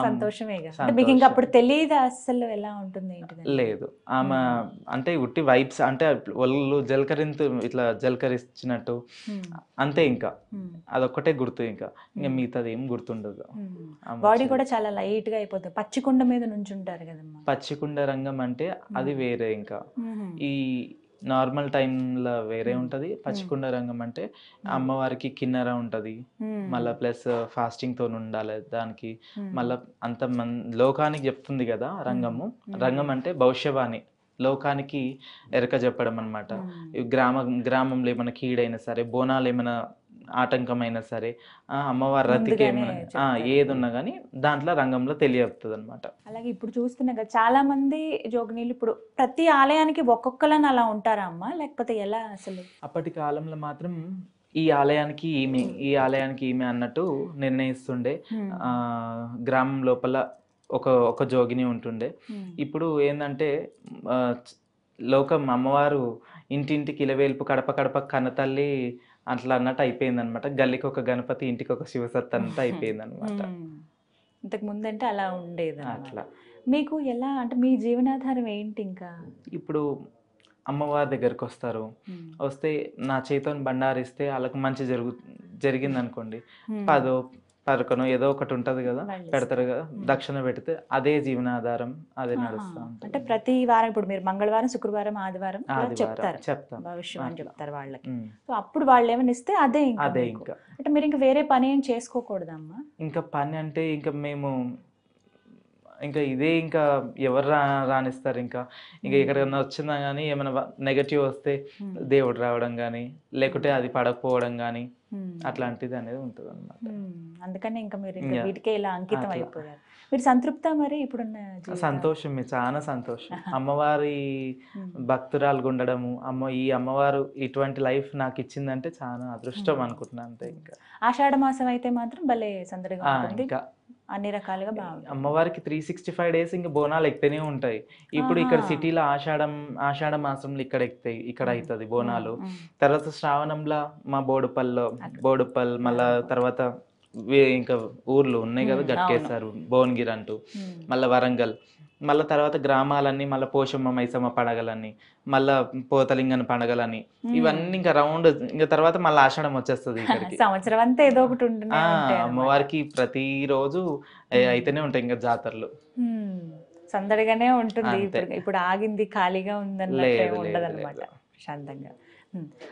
సంతోషమే. మీకు ఇంకా అప్పుడు తెలియదు అసలు ఎలా ఉంటుంది లేదు. ఆమె అంటే ఉట్టి వైబ్స్ అంటే వాళ్ళు ఇట్లా జలకరిచ్చినట్టు అంతే. ఇంకా అదొక్కటే గుర్తు, ఇంకా మిగతాది ఏం గుర్తుండదు. బాడీ కూడా చాలా లైట్ గా అయిపోతుంది. పచ్చికుండ మీద నుంచి ఉంటారు కదమ్మా. పచ్చికుండ రంగం అంటే అది వేరే. ఇంకా ఈ నార్మల్ టైంలో వేరే ఉంటది. పచ్చికుండ రంగం అంటే అమ్మవారికి కిన్నెర ఉంటది, మళ్ళా ప్లస్ ఫాస్టింగ్ తో ఉండాలి దానికి. మళ్ళా అంత లోకానికి చెప్తుంది కదా రంగము. రంగం అంటే భవిష్యవాణి, లోకానికి ఎరక చెప్పడం అనమాట. గ్రామంలో ఏమైనా కీడైనా సరే, బోనాలు ఏమైనా ఆటంకమైనా సరే, అమ్మవారి రతికి ఏమైనా ఏది ఉన్నా కానీ దాంట్లో రంగంలో తెలియపుతుంది అనమాట. అలాగే ఇప్పుడు చూస్తున్నా కదా చాలా మంది జోగినీళ్ళు ఇప్పుడు ప్రతి ఆలయానికి ఒక్కొక్కలని అలా ఉంటారా అమ్మ, లేకపోతే ఎలా అసలు? అప్పటి కాలంలో మాత్రం ఈ ఆలయానికి ఈమె అన్నట్టు నిర్ణయిస్తుండే. గ్రామం లోపల ఒక జోగిని ఉంటుండే. ఇప్పుడు ఏంటంటే లోకం అమ్మవారు ఇంటింటికి ఇలవేల్పు, కడప కడప కన్నతల్లి అట్లా అన్నట్టు అయిపోయింది అనమాట. గల్లికి ఒక గణపతి, ఇంటికి ఒక శివసత్ అన్నట్టు అయిపోయింది అనమాట. ఇంతకు ముందంటే అలా ఉండేది. అట్లా మీకు ఎలా అంటే మీ జీవనాధారం ఏంటి? ఇంకా ఇప్పుడు అమ్మవారి దగ్గరకు వస్తే నా చేతిని బండారిస్తే వాళ్ళకి మంచి జరిగింది అనుకోండి, పరకను ఏదో ఒకటి ఉంటది కదా, పెడతారు కదా, దక్షిణ పెడితే అదే జీవనాధారం, అదే నడుస్తా ఉంటుంది. అంటే ప్రతి వారం ఇప్పుడు మీరు మంగళవారం, శుక్రవారం, ఆదివారం చెప్తాను భవిష్యం అని చెప్తారు వాళ్ళకి. సో అప్పుడు వాళ్ళు ఏమైనా ఇస్తే అదే ఇంకా అంటే మీరు ఇంకా వేరే పని ఏం చేసుకోకూడదమ్మా? ఇంకా పని అంటే ఇంకా మేము ఇంకా ఇదే ఇంకా ఎవరు రానిస్తారు ఇంకా ఎక్కడికన్నా వచ్చిందా కానీ ఏమైనా నెగటివ్ వస్తే దేవుడు రావడం కానీ లేకుంటే అది పడకపోవడం కానీ అట్లాంటిది అనేది ఉంటుంది అనమాట. అందుకని ఇంకా మీరు ఇంకా వీటికే ఇలా అంకితం అయిపోయారు. మీరు సంతృప్త మరి ఇప్పుడున్న సంతోషమే, చాలా సంతోషం. అమ్మవారి భక్తురాలు ఉండడము, ఈ అమ్మవారు ఇటువంటి లైఫ్ నాకు ఇచ్చిందంటే చాలా అదృష్టం అనుకుంటున్నాను అంతే. ఇంకా ఆషాఢ మాసం అయితే మాత్రం భలే సందడిగా ఉంటుంది, ఇంకా అన్ని రకాలుగా బాగుంటుంది. అమ్మవారికి 365 డేస్ ఇంకా బోనాలు ఎక్కుతూనే ఉంటాయి. ఇప్పుడు ఇక్కడ సిటీలో ఆషాఢ మాసంలో ఇక్కడ ఎక్కుతాయి, ఇక్కడ అవుతుంది బోనాలు. తర్వాత శ్రావణంలో మా బోడుపల్ మళ్ళా తర్వాత ఇంకా ఊర్లు ఉన్నాయి కదా గట్టేస్తారు, భువనగిరి అంటూ, మళ్ళీ వరంగల్, మళ్ళీ తర్వాత గ్రామాలన్నీ మళ్ళీ పోషమ్మ మైసమ్మ పండగలని, మళ్ళా పోతలింగన్ పండగలని, ఇవన్నీ ఇంకా రౌండ్ ఇంకా తర్వాత మళ్ళీ ఆషాఢం వచ్చేస్తుంది ఇక్కడికి. సంవత్సరం అంతా ఏదో ఒకటి ఉంటుంది అమ్మవారికి ప్రతిరోజు అయితేనే ఉంటాయి ఇంకా జాతరలు, సందడిగానే ఉంటుంది. ఇప్పుడు ఆగింది ఖాళీగా ఉందన్నట్టు ఉండదు అనమాట, ప్రశాంతంగా.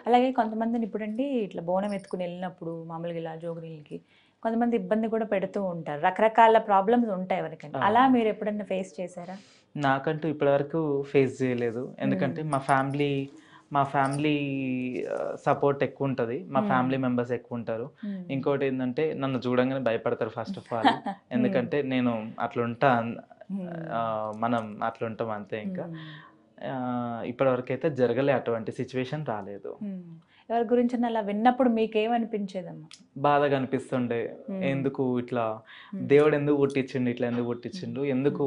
అలాగే కొంతమందిని ఇప్పుడండి ఇట్లా బోనం ఎత్తుకుని వెళ్ళినప్పుడు మామూలుగా ఇలా జోగురీలకి కొంతమంది ఇబ్బంది కూడా పెడుతూ ఉంటారు, రకరకాల ప్రాబ్లమ్స్ ఉంటాయి ఎవరికైనా. అలా మీరు ఎప్పుడన్నా ఫేస్ చేశారా? నాకంటూ ఇప్పటివరకు ఫేస్ చేయలేదు, ఎందుకంటే మా ఫ్యామిలీ సపోర్ట్ ఎక్కువ ఉంటుంది, మా ఫ్యామిలీ మెంబర్స్ ఎక్కువ ఉంటారు. ఇంకోటి ఏంటంటే నన్ను చూడంగానే భయపడతారు ఫస్ట్ ఆఫ్ ఆల్, ఎందుకంటే నేను అట్లుంటా, మనం అట్లుంటాం అంతే. ఇంకా ఇప్పటివరకు అయితే జరగలే, అటువంటి సిచ్యువేషన్ రాలేదు. ఎవరి గురించి అలా విన్నప్పుడు మీకేమనిపించేదమ్మా? బాధగా అనిపిస్తుండే, ఎందుకు ఇట్లా దేవుడు ఎందుకు పుట్టించిండు, ఇట్లా ఎందుకు పుట్టించిండు, ఎందుకు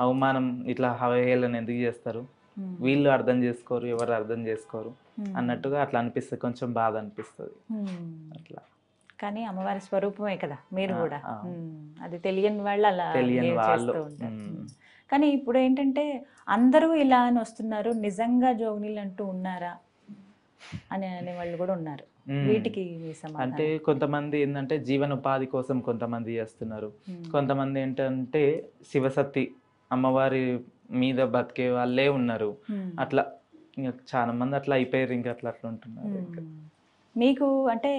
అవమానం ఇట్లా హేళన ఎందుకు చేస్తారు, వీళ్ళు అర్థం చేసుకోరు, ఎవరు అర్థం చేసుకోరు అన్నట్టుగా అట్లా అనిపిస్తుంది, కొంచెం బాధ అనిపిస్తుంది అట్లా. కానీ అమ్మవారి స్వరూపమే కదా మీరు కూడా, అది తెలియని వాళ్ళు అలా చేస్తూ ఉంటారు. కానీ ఇప్పుడు ఏంటంటే అందరూ ఇలా అని వస్తున్నారు, నిజంగా జోగినీళ్ళు అంటూ ఉన్నారా అని అనేవాళ్ళు కూడా ఉన్నారు. వీటికి అంటే కొంతమంది ఏంటంటే జీవనోపాధి కోసం కొంతమంది చేస్తున్నారు, కొంతమంది ఏంటంటే శివసత్తి అమ్మవారి మీద బతికే వాళ్ళే ఉన్నారు. అట్లా ఇంకా చాలా మంది అట్లా అయిపోయారు, ఇంకా అట్లా ఉంటున్నారు. మీకు అంటే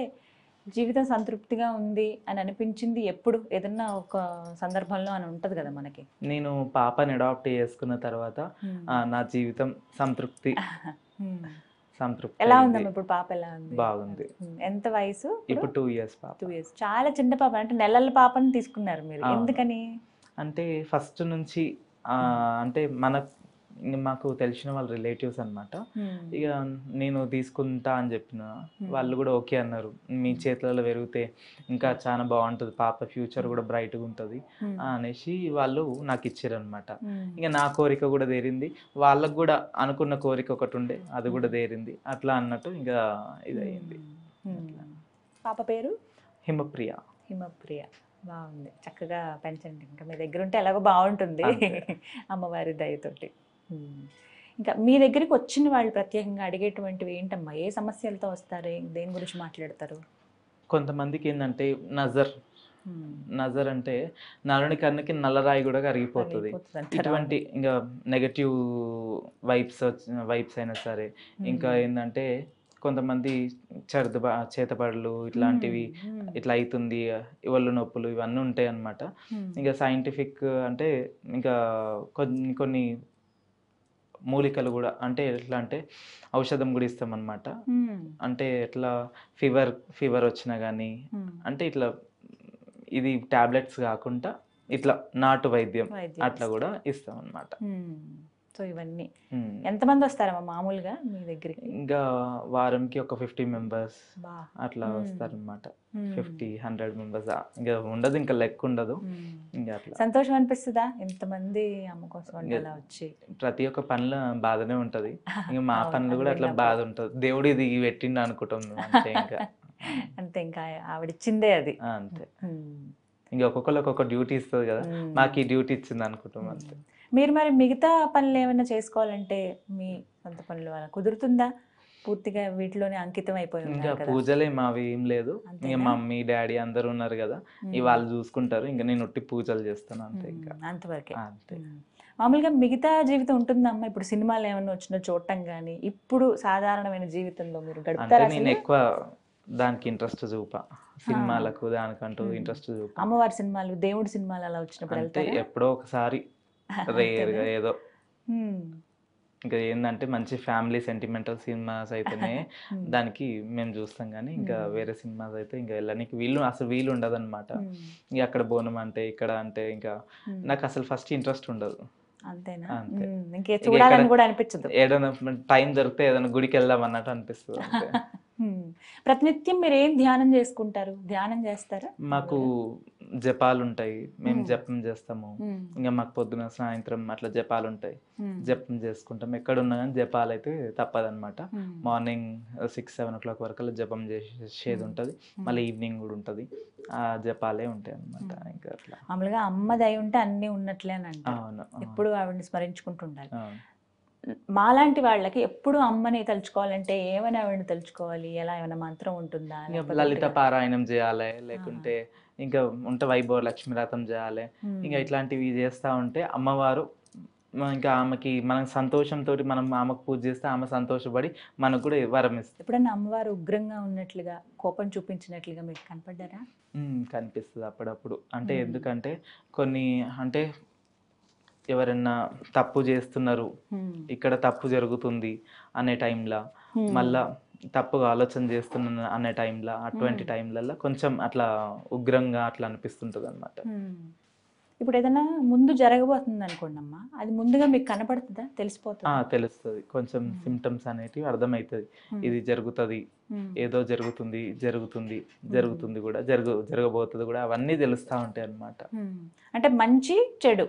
జీవితం సంతృప్తిగా ఉంది అని అనిపించింది ఎప్పుడు? ఏదన్నా ఒక సందర్భంలో అని ఉంటది కదా మనకి. నేను పాపని అడాప్ట్ చేసుకున్న తర్వాత నా జీవితం సంతృప్తి. ఎలా ఉందమ్మా ఇప్పుడు పాప? ఎలా ఉంది? బాగుంది. ఎంత వయసు ఇప్పుడు 2 years పాప. 2 years. చాలా చిన్న పాప, అంటే నెలల పాపని తీసుకున్నారు మీరు, ఎందుకని? అంటే ఫస్ట్ నుంచి అంటే మాకు తెలిసిన వాళ్ళ రిలేటివ్స్ అనమాట. ఇక నేను తీసుకుంటా అని చెప్పిన వాళ్ళు కూడా ఓకే అన్నారు, మీ చేతులలో పెరిగితే ఇంకా చాలా బాగుంటుంది, పాప ఫ్యూచర్ కూడా బ్రైట్గా ఉంటుంది అనేసి వాళ్ళు నాకు ఇచ్చారు అనమాట. ఇక నా కోరిక కూడా తీరింది, వాళ్ళకు కూడా అనుకున్న కోరిక ఒకటి ఉండే, అది కూడా తీరింది. అట్లా అన్నట్టు ఇంకా ఇదయింది. పాప పేరు హిమప్రియ. హిమప్రియ, బాగుంది. చక్కగా పెంచండి, ఇంకా మీ దగ్గర ఉంటే ఎలాగో బాగుంటుంది అమ్మవారి దయతోటి. ఇంకా మీ దగ్గరికి వచ్చిన వాళ్ళు ప్రత్యేకంగా అడిగేటువంటివి ఏంటమ్మా? ఏ సమస్యలతో వస్తారు, దేని గురించి మాట్లాడతారు? కొంతమందికి ఏంటంటే నజర్ అంటే నలుని కన్నుకి నల్లరాయి కూడా కరిగిపోతుంది. ఇటువంటి ఇంకా నెగటివ్ వైబ్స్ అయినా సరే, ఇంకా ఏంటంటే కొంతమంది చేతపడలు ఇట్లాంటివి ఇట్లా అవుతుంది, ఒళ్ళు నొప్పులు ఇవన్నీ ఉంటాయి అన్నమాట. ఇంకా సైంటిఫిక్ అంటే ఇంకా కొన్ని మూలికలు కూడా, అంటే ఎట్లా అంటే ఔషధం కూడా ఇస్తాం అన్నమాట. అంటే ఎట్లా ఫీవర్ వచ్చినా కానీ, అంటే ఇట్లా ఇది టాబ్లెట్స్ కాకుండా ఇట్లా నాటు వైద్యం అట్లా కూడా ఇస్తాం అన్నమాట. సో ఇవన్నీ ఎంతమంది వస్తారమ్మా మామూలుగా మీ దగ్గరికి? ఇంకా వారంకి ఒక 50 members అట్లా వస్తారనమాట. 50-100 members ఇంకా ఉండదు, ఇంకా లెక్క ఉండదు. ఇంకా అట్లా సంతోషం అనిపిస్తుందా ఎంతమంది అమ్మ కోసం అలా వచ్చి? ప్రతి ఒక్క పనిలో బాధనే ఉంటది, ఇంకా మా పనులు కూడా అట్లా బాధ ఉంటది. దేవుడు ఇది పెట్టిండు అనుకుంటాం అంతే. ఇంకా అంతే, ఇంకా ఆవిడిచ్చిందే అది అంతే. ఇంకా ఒక్కొక్కరు ఒక్కొక్క డ్యూటీ ఇస్తుంది కదా, మాకు ఈ డ్యూటీ ఇచ్చింది అనుకుంటాం అంతే. మీరు మరి మిగతా పనులు ఏమైనా చేసుకోవాలంటే మీ సొంత పనులు అలా కుదురుతుందా? పూర్తిగా వీటిలోనే అంకితం అయిపోయి ఇంకా పూజలే మావి ఏం లేదు, ఇంకా మమ్మీ డాడీ అందరు ఉన్నారు కదా, వాళ్ళు చూసుకుంటారు, ఇంకా నేను ఒట్టి పూజలు చేస్తాను అంతే. ఇంకా అంతవరకే. అంతే. మామూలుగా మిగతా జీవితం ఉంటుందమ్మా? ఇప్పుడు సినిమాలు ఏమైనా వచ్చినా చూడటం కానీ, ఇప్పుడు సాధారణమైన జీవితంలో మీరు గడుపుతారా? నేను ఎక్కువ దానికి ఇంట్రెస్ట్ చూప, సినిమాలకు దానికంటూ ఇంట్రెస్ట్ చూప. అమ్మవారి సినిమాలు, దేవుడి సినిమాలు అలా వచ్చినప్పుడు అంటే వెళ్తారా? ఎప్పుడో ఒకసారి రేర్గా ఏదో. ఉమ్. ఇంకా ఏంటంటే మంచి ఫ్యామిలీ సెంటిమెంటల్ సినిమాస్ అయితేనే దానికి మేము చూస్తాం, కానీ ఇంకా వేరే సినిమాస్ అయితే ఇంకా వెళ్ళడానికి అసలు వీలు ఉండదు అనమాట. ఇంకా అక్కడ బోనం అంటే ఇక్కడ అంటే ఇంకా నాకు అసలు ఫస్ట్ ఇంట్రెస్ట్ ఉండదు. అంతేనా? అంతే. ఇంకే చూడాలని కూడా అనిపించదు. ఏదైనా టైం దొరికితే ఏదైనా గుడికి వెళ్దాం అన్నట్టు అనిపిస్తుంది అంతే. ప్రతినిత్యం మీరు ఏం ధ్యానం చేసుకుంటారు? ధ్యానం చేస్తారా? మాకు జపాలు ఉంటాయి, మేము జపం చేస్తాము. ఇంకా మాకు పొద్దున సాయంత్రం అట్లా జపాలు ఉంటాయి, జపం చేసుకుంటాం. ఎక్కడున్నా కానీ జపాలు అయితే తప్పదన్నమాట. మార్నింగ్ 6-7 o'clock వరకు అలా జపం చేసేది ఉంటుంది, మళ్ళీ ఈవినింగ్ కూడా ఉంటుంది. ఆ జపాలే ఉంటాయి అన్నమాట. ఇంకా అట్లా మామూలుగా అమ్మ దయ ఉంటే అన్ని ఉన్నట్లే అని అంటారు. అవును, ఎప్పుడు ఆవిడని స్మరించుకుంటుండాలి. అవును. మాలాంటి వాళ్ళకి ఎప్పుడు అమ్మని తలుచుకోవాలంటే ఏమైనా ఆవిడని తలుచుకోవాలి? ఎలా, ఏమైనా మంత్రం ఉంటుందా? ఇంకా లలిత పారాయణం చేయాలి, లేకుంటే ఇంకా ఉంటే వైభవ లక్ష్మీ రథం చేయాలి. ఇంకా ఇట్లాంటివి చేస్తూ ఉంటే అమ్మవారు ఇంకా ఆమెకి మనం సంతోషంతో మనం ఆమెకు పూజ చేస్తే ఆమె సంతోషపడి మనకు కూడా వరం ఇస్తుంది. ఎప్పుడన్నా అమ్మవారు ఉగ్రంగా ఉన్నట్లుగా, కోపం చూపించినట్లుగా మీకు కనపడ్డారా? కనిపిస్తుంది అప్పుడప్పుడు. అంటే ఎందుకంటే కొన్ని అంటే ఎవరైనా తప్పు చేస్తున్నారు, ఇక్కడ తప్పు జరుగుతుంది అనే టైంలో, మళ్ళా తప్పుగా ఆలోచన చేస్తున్నా అనే టైంలో, అటువంటి టైంలలో కొంచెం అట్లా ఉగ్రంగా అట్లా అనిపిస్తుంటుంది అనమాట. ఇప్పుడు ఏదైనా ముందు జరగబోతుంది అనుకోండి అమ్మా, అది ముందుగా మీకు కనపడుతుందా? తెలిసిపోతుందా? తెలుస్తుంది, కొంచెం సిమ్టమ్స్ అనేటివి అర్థమవుతుంది. ఇది జరుగుతుంది, ఏదో జరుగుతుంది, జరుగుతుంది, జరుగుతుంది కూడా, జరగబోతుంది కూడా, అవన్నీ తెలుస్తూ ఉంటాయి అన్నమాట. అంటే మంచి చెడు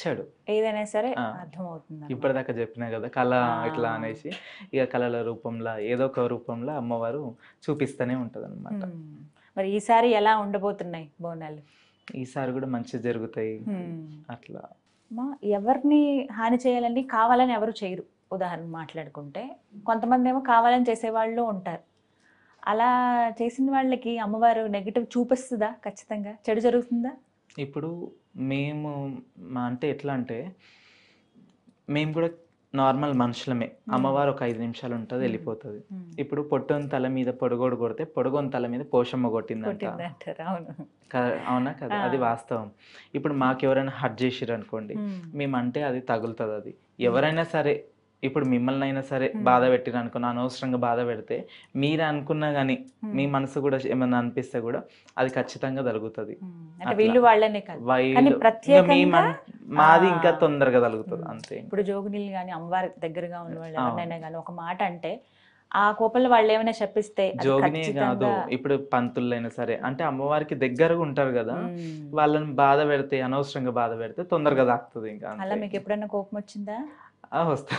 చెడు ఏదైనా సరే అర్థమవుతుంది. ఇప్పటిదాకా చెప్పినా కదా కళ ఇట్లా అనేసి, ఇక కళల రూపంలో ఏదో ఒక రూపంలో అమ్మవారు చూపిస్తూనే ఉంటది అనమాట. మరి ఈసారి ఎలా ఉండబోతున్నాయి బోనాలు? ఈసారి కూడా మంచిగా జరుగుతాయి. అట్లా ఎవరిని హాని చేయాలని కావాలని ఎవరు చేయరు. ఉదాహరణ మాట్లాడుకుంటే కొంతమంది ఏమో కావాలని చేసేవాళ్ళు ఉంటారు. అలా చేసిన వాళ్ళకి అమ్మవారు నెగిటివ్ చూపిస్తుందా? ఖచ్చితంగా చెడు జరుగుతుందా? ఇప్పుడు మేము అంటే ఎట్లా అంటే, మేము కూడా నార్మల్ మనుషులమే. అమ్మవారు ఒక 5 నిమిషాలు ఉంటుంది, వెళ్ళిపోతుంది. ఇప్పుడు పొట్టొని తల మీద పొడగోడు కొడితే పొడగొని తల మీద పోషమ్మ కొట్టిందంట. అవునా కదా? అది వాస్తవం. ఇప్పుడు మాకు ఎవరైనా హర్ట్ చేసిరు అనుకోండి, మేమంటే అది తగులుతుంది. అది ఎవరైనా సరే, ఇప్పుడు మిమ్మల్ని అయినా సరే బాధ పెట్టిరు అనుకున్నా, అనవసరంగా బాధ పెడితే మీరు అనుకున్నా కానీ మీ మనసు కూడా ఏమన్నా అనిపిస్తే కూడా అది ఖచ్చితంగా జరుగుతుంది. మాది ఇంకా తొందరగా జరుగుతుంది అంతే. ఇప్పుడు జోగినీళ్ళు కానీ అమ్మవారి దగ్గరగా ఉన్న వాళ్ళు ఎవరైనా కానీ ఒక మాట అంటే ఆ కోపంలో వాళ్ళు ఏమైనా చెప్పిస్తే, జోగినే కాదు ఇప్పుడు పంతులైనా సరే, అంటే అమ్మవారికి దగ్గరగా ఉంటారు కదా, వాళ్ళని బాధ పెడితే, అనవసరంగా బాధ పెడితే తొందరగా తాకుతుంది. ఇంకా అలా మీకు ఎప్పుడైనా కోపం వచ్చిందా? వస్తా,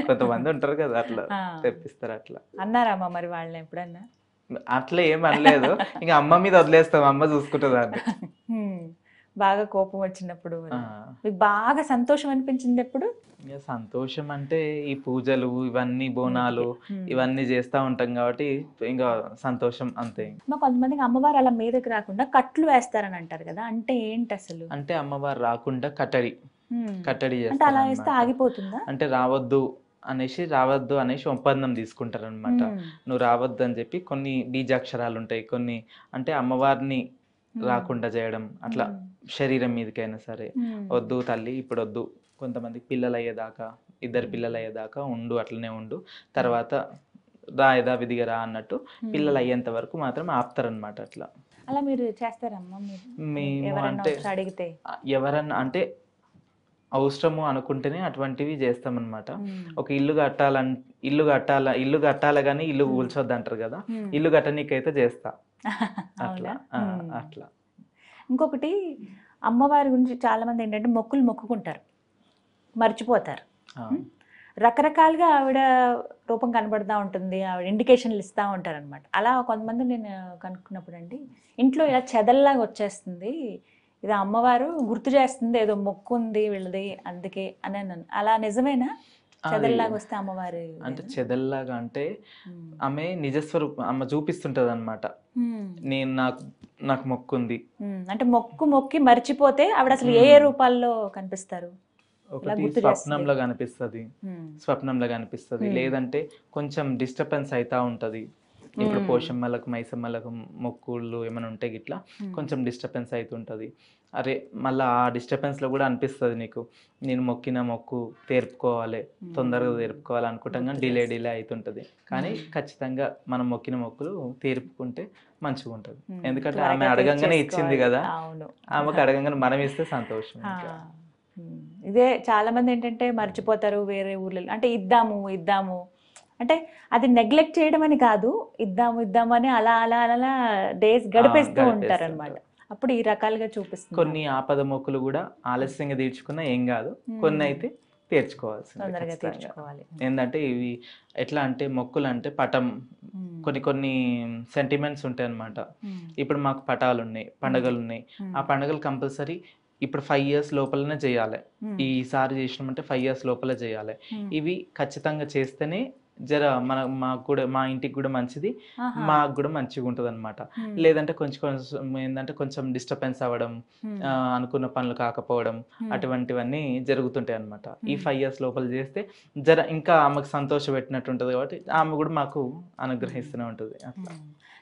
కొంతమంది ఉంటారు కదా అట్లా తెప్పిస్తారు. అట్లా అన్నారమ్మా మరి వాళ్ళని ఎప్పుడన్నా? అట్లా ఏం అనలేదు, ఇంకా అమ్మ మీద వదిలేస్తాం, అమ్మ చూసుకుంటుంది అని. బాగా కోపం వచ్చినప్పుడు మీకు బాగా సంతోషం అనిపించింది ఎప్పుడు? సంతోషం అంటే ఈ పూజలు ఇవన్నీ, బోనాలు ఇవన్నీ చేస్తూ ఉంటాం కాబట్టి ఇంకా సంతోషం అంతే. కొంతమందికి అమ్మవారు అలా మీదకి రాకుండా కట్లు వేస్తారని అంటారు కదా, అంటే ఏంటి అసలు? అంటే అమ్మవారు రాకుండా కట్టడి అంటే అలా వేస్తే ఆగిపోతుందా? అంటే రావద్దు అనేసి ఒప్పందం తీసుకుంటారు అనమాట. నువ్వు రావద్దు అని చెప్పి కొన్ని బీజాక్షరాలు ఉంటాయి, కొన్ని అంటే అమ్మవారిని రాకుండా చేయడం అట్లా. శరీరం మీదకైనా సరే, వద్దు తల్లి ఇప్పుడు వద్దు, కొంతమందికి పిల్లలు అయ్యేదాకా, 2 పిల్లలు అయ్యేదాకా ఉండు, అట్లనే ఉండు, తర్వాత రా యథావిధిగా రా అన్నట్టు పిల్లలు అయ్యేంత వరకు మాత్రం ఆపుతారనమాట. అట్లా అలా మీరు చేస్తారమ్మా? మేము అంటే అడిగితే ఎవరన్నా అంటే అవసరము అనుకుంటేనే అటువంటివి చేస్తామన్నమాట. ఒక ఇల్లు కట్టాల కానీ ఇల్లు కూల్చొద్దు అంటారు కదా, ఇల్లు కట్టనీకైతే చేస్తా. అట్లా అట్లా. ఇంకొకటి అమ్మవారి గురించి చాలా మంది ఏంటంటే మొక్కుకుంటారు, మర్చిపోతారు. రకరకాలుగా ఆవిడ రూపం కనబడుతూ ఉంటుంది, ఆవిడ ఇండికేషన్లు ఇస్తూ ఉంటారు అనమాట. అలా కొంతమంది నేను కనుక్కున్నప్పుడు అండి, ఇంట్లో ఇలా చెదల్లాగా వచ్చేస్తుంది, ఇది అమ్మవారు గుర్తు చేస్తుంది, ఏదో మొక్కు ఉంది వీళ్ళది అందుకే అని అన్నాను. అలా నిజమేనా? చెదల్లాగా వస్తే అమ్మవారు అంటే చెదల్లాగా అంటే ఆమె నిజస్వరూపం అమ్మ చూపిస్తుంటది అనమాట. నేను నాకు మొక్కు ఉంది అంటే మొక్కి మర్చిపోతే ఆవిడ అసలు ఏ రూపాల్లో కనిపిస్తారు? ఒకటి స్వప్నంలో కనిపిస్తుంది, లేదంటే కొంచెం డిస్టర్బెన్స్ అవుతా ఉంటది. ఇప్పుడు పోషమ్మలకు మైసమ్మలకు మొక్కుళ్ళు ఏమైనా ఉంటే గిట్లా కొంచెం డిస్టర్బెన్స్ అవుతుంటుంది. అరే మళ్ళీ ఆ డిస్టర్బెన్స్లో కూడా అనిపిస్తుంది నీకు, నేను మొక్కిన మొక్కు తీర్పుకోవాలి, తొందరగా తీర్పుకోవాలి అనుకుంటాం కానీ డిలే అవుతుంటుంది. కానీ ఖచ్చితంగా మనం మొక్కిన మొక్కులు తీర్పుకుంటే మంచిగా ఉంటుంది. ఎందుకంటే ఆమె అడగంగానే ఇచ్చింది కదా, ఆమెకు అడగంగానే మనం ఇస్తే సంతోషం. ఇదే చాలా మంది ఏంటంటే మర్చిపోతారు వేరే ఊర్లలో, అంటే ఇద్దాము అంటే అది నెగ్లెక్ట్ చేయడం అని కాదు, ఇద్దాము అని అలా అలా అలా డేస్ గడిపేస్తూ ఉంటారు అనమాట. అప్పుడు ఈ రకాలుగా చూపిస్తుంది. కొన్ని ఆపద మొక్కులు కూడా ఆలస్యంగా తీర్చుకున్నా ఏం కాదు, కొన్ని అయితే తీర్చుకోవాలి. ఏంటంటే ఇవి ఎట్లా అంటే మొక్కులు అంటే పటం, కొన్ని సెంటిమెంట్స్ ఉంటాయి అన్నమాట. ఇప్పుడు మాకు పటాలు ఉన్నాయి, పండుగలు ఉన్నాయి, ఆ పండుగలు కంపల్సరీ ఇప్పుడు 5 years లోపలనే చేయాలి. ఈసారి చేసినామంటే 5 years లోపల చేయాలి. ఇవి ఖచ్చితంగా చేస్తేనే మాకు కూడా, మా ఇంటికి కూడా మంచిది, మాకు కూడా మంచిగా ఉంటుంది అనమాట. లేదంటే కొంచెం ఏంటంటే కొంచెం డిస్టర్బెన్స్ అవ్వడం, అనుకున్న పనులు కాకపోవడం, అటువంటివన్నీ జరుగుతుంటాయి అనమాట. ఈ 5 years లోపల చేస్తే ఇంకా ఆమెకు సంతోష పెట్టినట్టు ఉంటుంది కాబట్టి ఆమె కూడా మాకు అనుగ్రహిస్తూనే ఉంటుంది.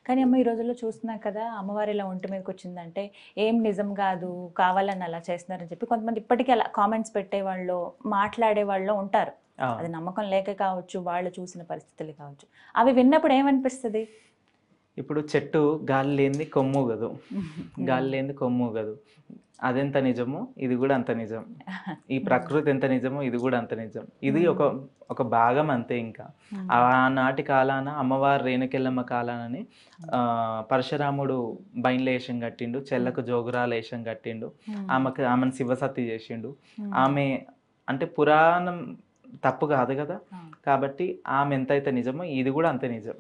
కానీ అమ్మ ఈ రోజుల్లో చూస్తున్నాం కదా, అమ్మవారి ఇలా ఒంటి మీదకి వచ్చిందంటే ఏం నిజం కాదు, కావాలని అలా చేస్తున్నారని చెప్పి కొంతమంది ఇప్పటికీ అలా కామెంట్స్ పెట్టేవాళ్ళు, మాట్లాడేవాళ్ళు ఉంటారు. అది నమ్మకం లేక కావచ్చు, వాళ్ళు చూసిన పరిస్థితులు కావచ్చు. అవి విన్నప్పుడు ఏమనిపిస్తుంది? ఇప్పుడు చెట్టు గాలి లేనిది కొమ్ము ఊగదు, గాలి లేనిది కొమ్ము ఊగదు. అదెంత నిజమో ఇది కూడా అంత నిజం. ఈ ప్రకృతి ఎంత నిజమో ఇది కూడా అంత నిజం. ఇది ఒక భాగం అంతే. ఇంకా ఆనాటి కాలాన అమ్మవారు రేణుకెళ్ళమ్మ కాలానని పరశురాముడు బైన్లేషం కట్టిండు, చెల్లకు జోగురాలేషం కట్టిండు, ఆమెను శివసత్తి చేసిండు. ఆమె అంటే పురాణం తప్పు కాదు కదా, కాబట్టి ఆమె ఎంతైతే నిజమో ఇది కూడా అంతే నిజం.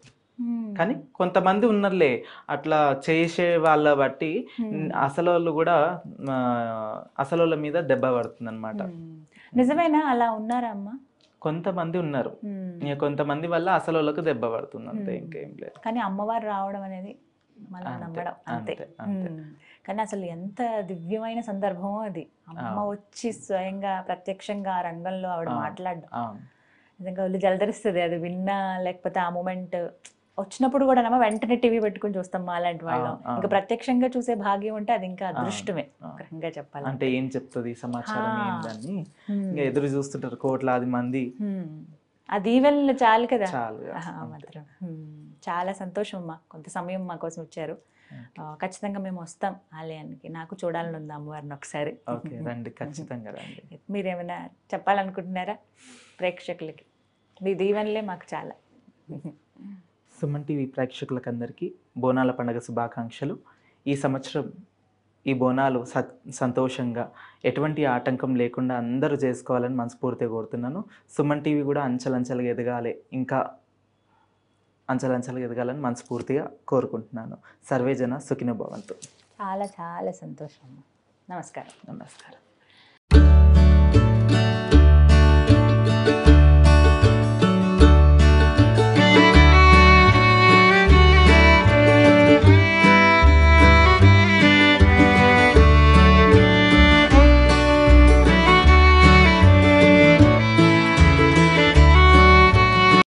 కానీ కొంతమంది ఉన్నర్లే అట్లా చేసే వాళ్ళ బట్టి అసలు కూడా అసలు మీద దెబ్బ పడుతుంది అనమాట. నిజమేనా? అలా ఉన్నారా అమ్మ? కొంతమంది ఉన్నారు, కొంతమంది వల్ల అసలు దెబ్బ పడుతుంది అంతే, ఇంకేం లేదు. కానీ అమ్మవారు రావడం అనేది మనం నమ్మడం అంతే. కానీ అసలు ఎంత దివ్యమైన సందర్భమో అది, అమ్మ వచ్చి స్వయంగా ప్రత్యక్షంగా ఆ రంగంలో ఆవిడ మాట్లాడడం నిజంగా ఒళ్ళు జలధరిస్తుంది. అది విన్నా, లేకపోతే ఆ మూమెంట్ వచ్చినప్పుడు కూడా వెంటనే టీవీ పెట్టుకుని చూస్తాం అలాంటి వాళ్ళం. ఇంకా ప్రత్యక్షంగా చూసే భాగ్యం ఉంటే అది ఇంకా అదృష్టమే ఇంకా చెప్పాలి. అంటే ఏం చెప్తుంది సమాచారం ఏంటని ఇంకా ఎదురు చూస్తుంటారు కోట్లాది మంది. ఆ దీవెనలు చాలు కదా. మాత్రం చాలా సంతోషం అమ్మా, కొంత సమయం మా కోసం వచ్చారు. ఖచ్చితంగా మేము వస్తాం ఆలయానికి, నాకు చూడాలని ఉంది అమ్మవారిని ఒకసారి. రండి, ఖచ్చితంగా రండి. మీరేమైనా చెప్పాలనుకుంటున్నారా ప్రేక్షకులకి? మీ దీవెనలే మాకు చాలా. సుమన్ టీవీ ప్రేక్షకులకు అందరికీ బోనాల పండుగ శుభాకాంక్షలు. ఈ సంవత్సరం ఈ బోనాలు సంతోషంగా ఎటువంటి ఆటంకం లేకుండా అందరూ చేసుకోవాలని మనస్ఫూర్తిగా కోరుతున్నాను. సుమన్ టీవీ కూడా అంచెలంచెలుగా ఎదగాలి, ఇంకా అంచెలంచెలుగా ఎదగాలని మనస్ఫూర్తిగా కోరుకుంటున్నాను. సర్వేజన సుఖినో భవంతు. చాలా చాలా సంతోషం. నమస్కారం. నమస్కారం.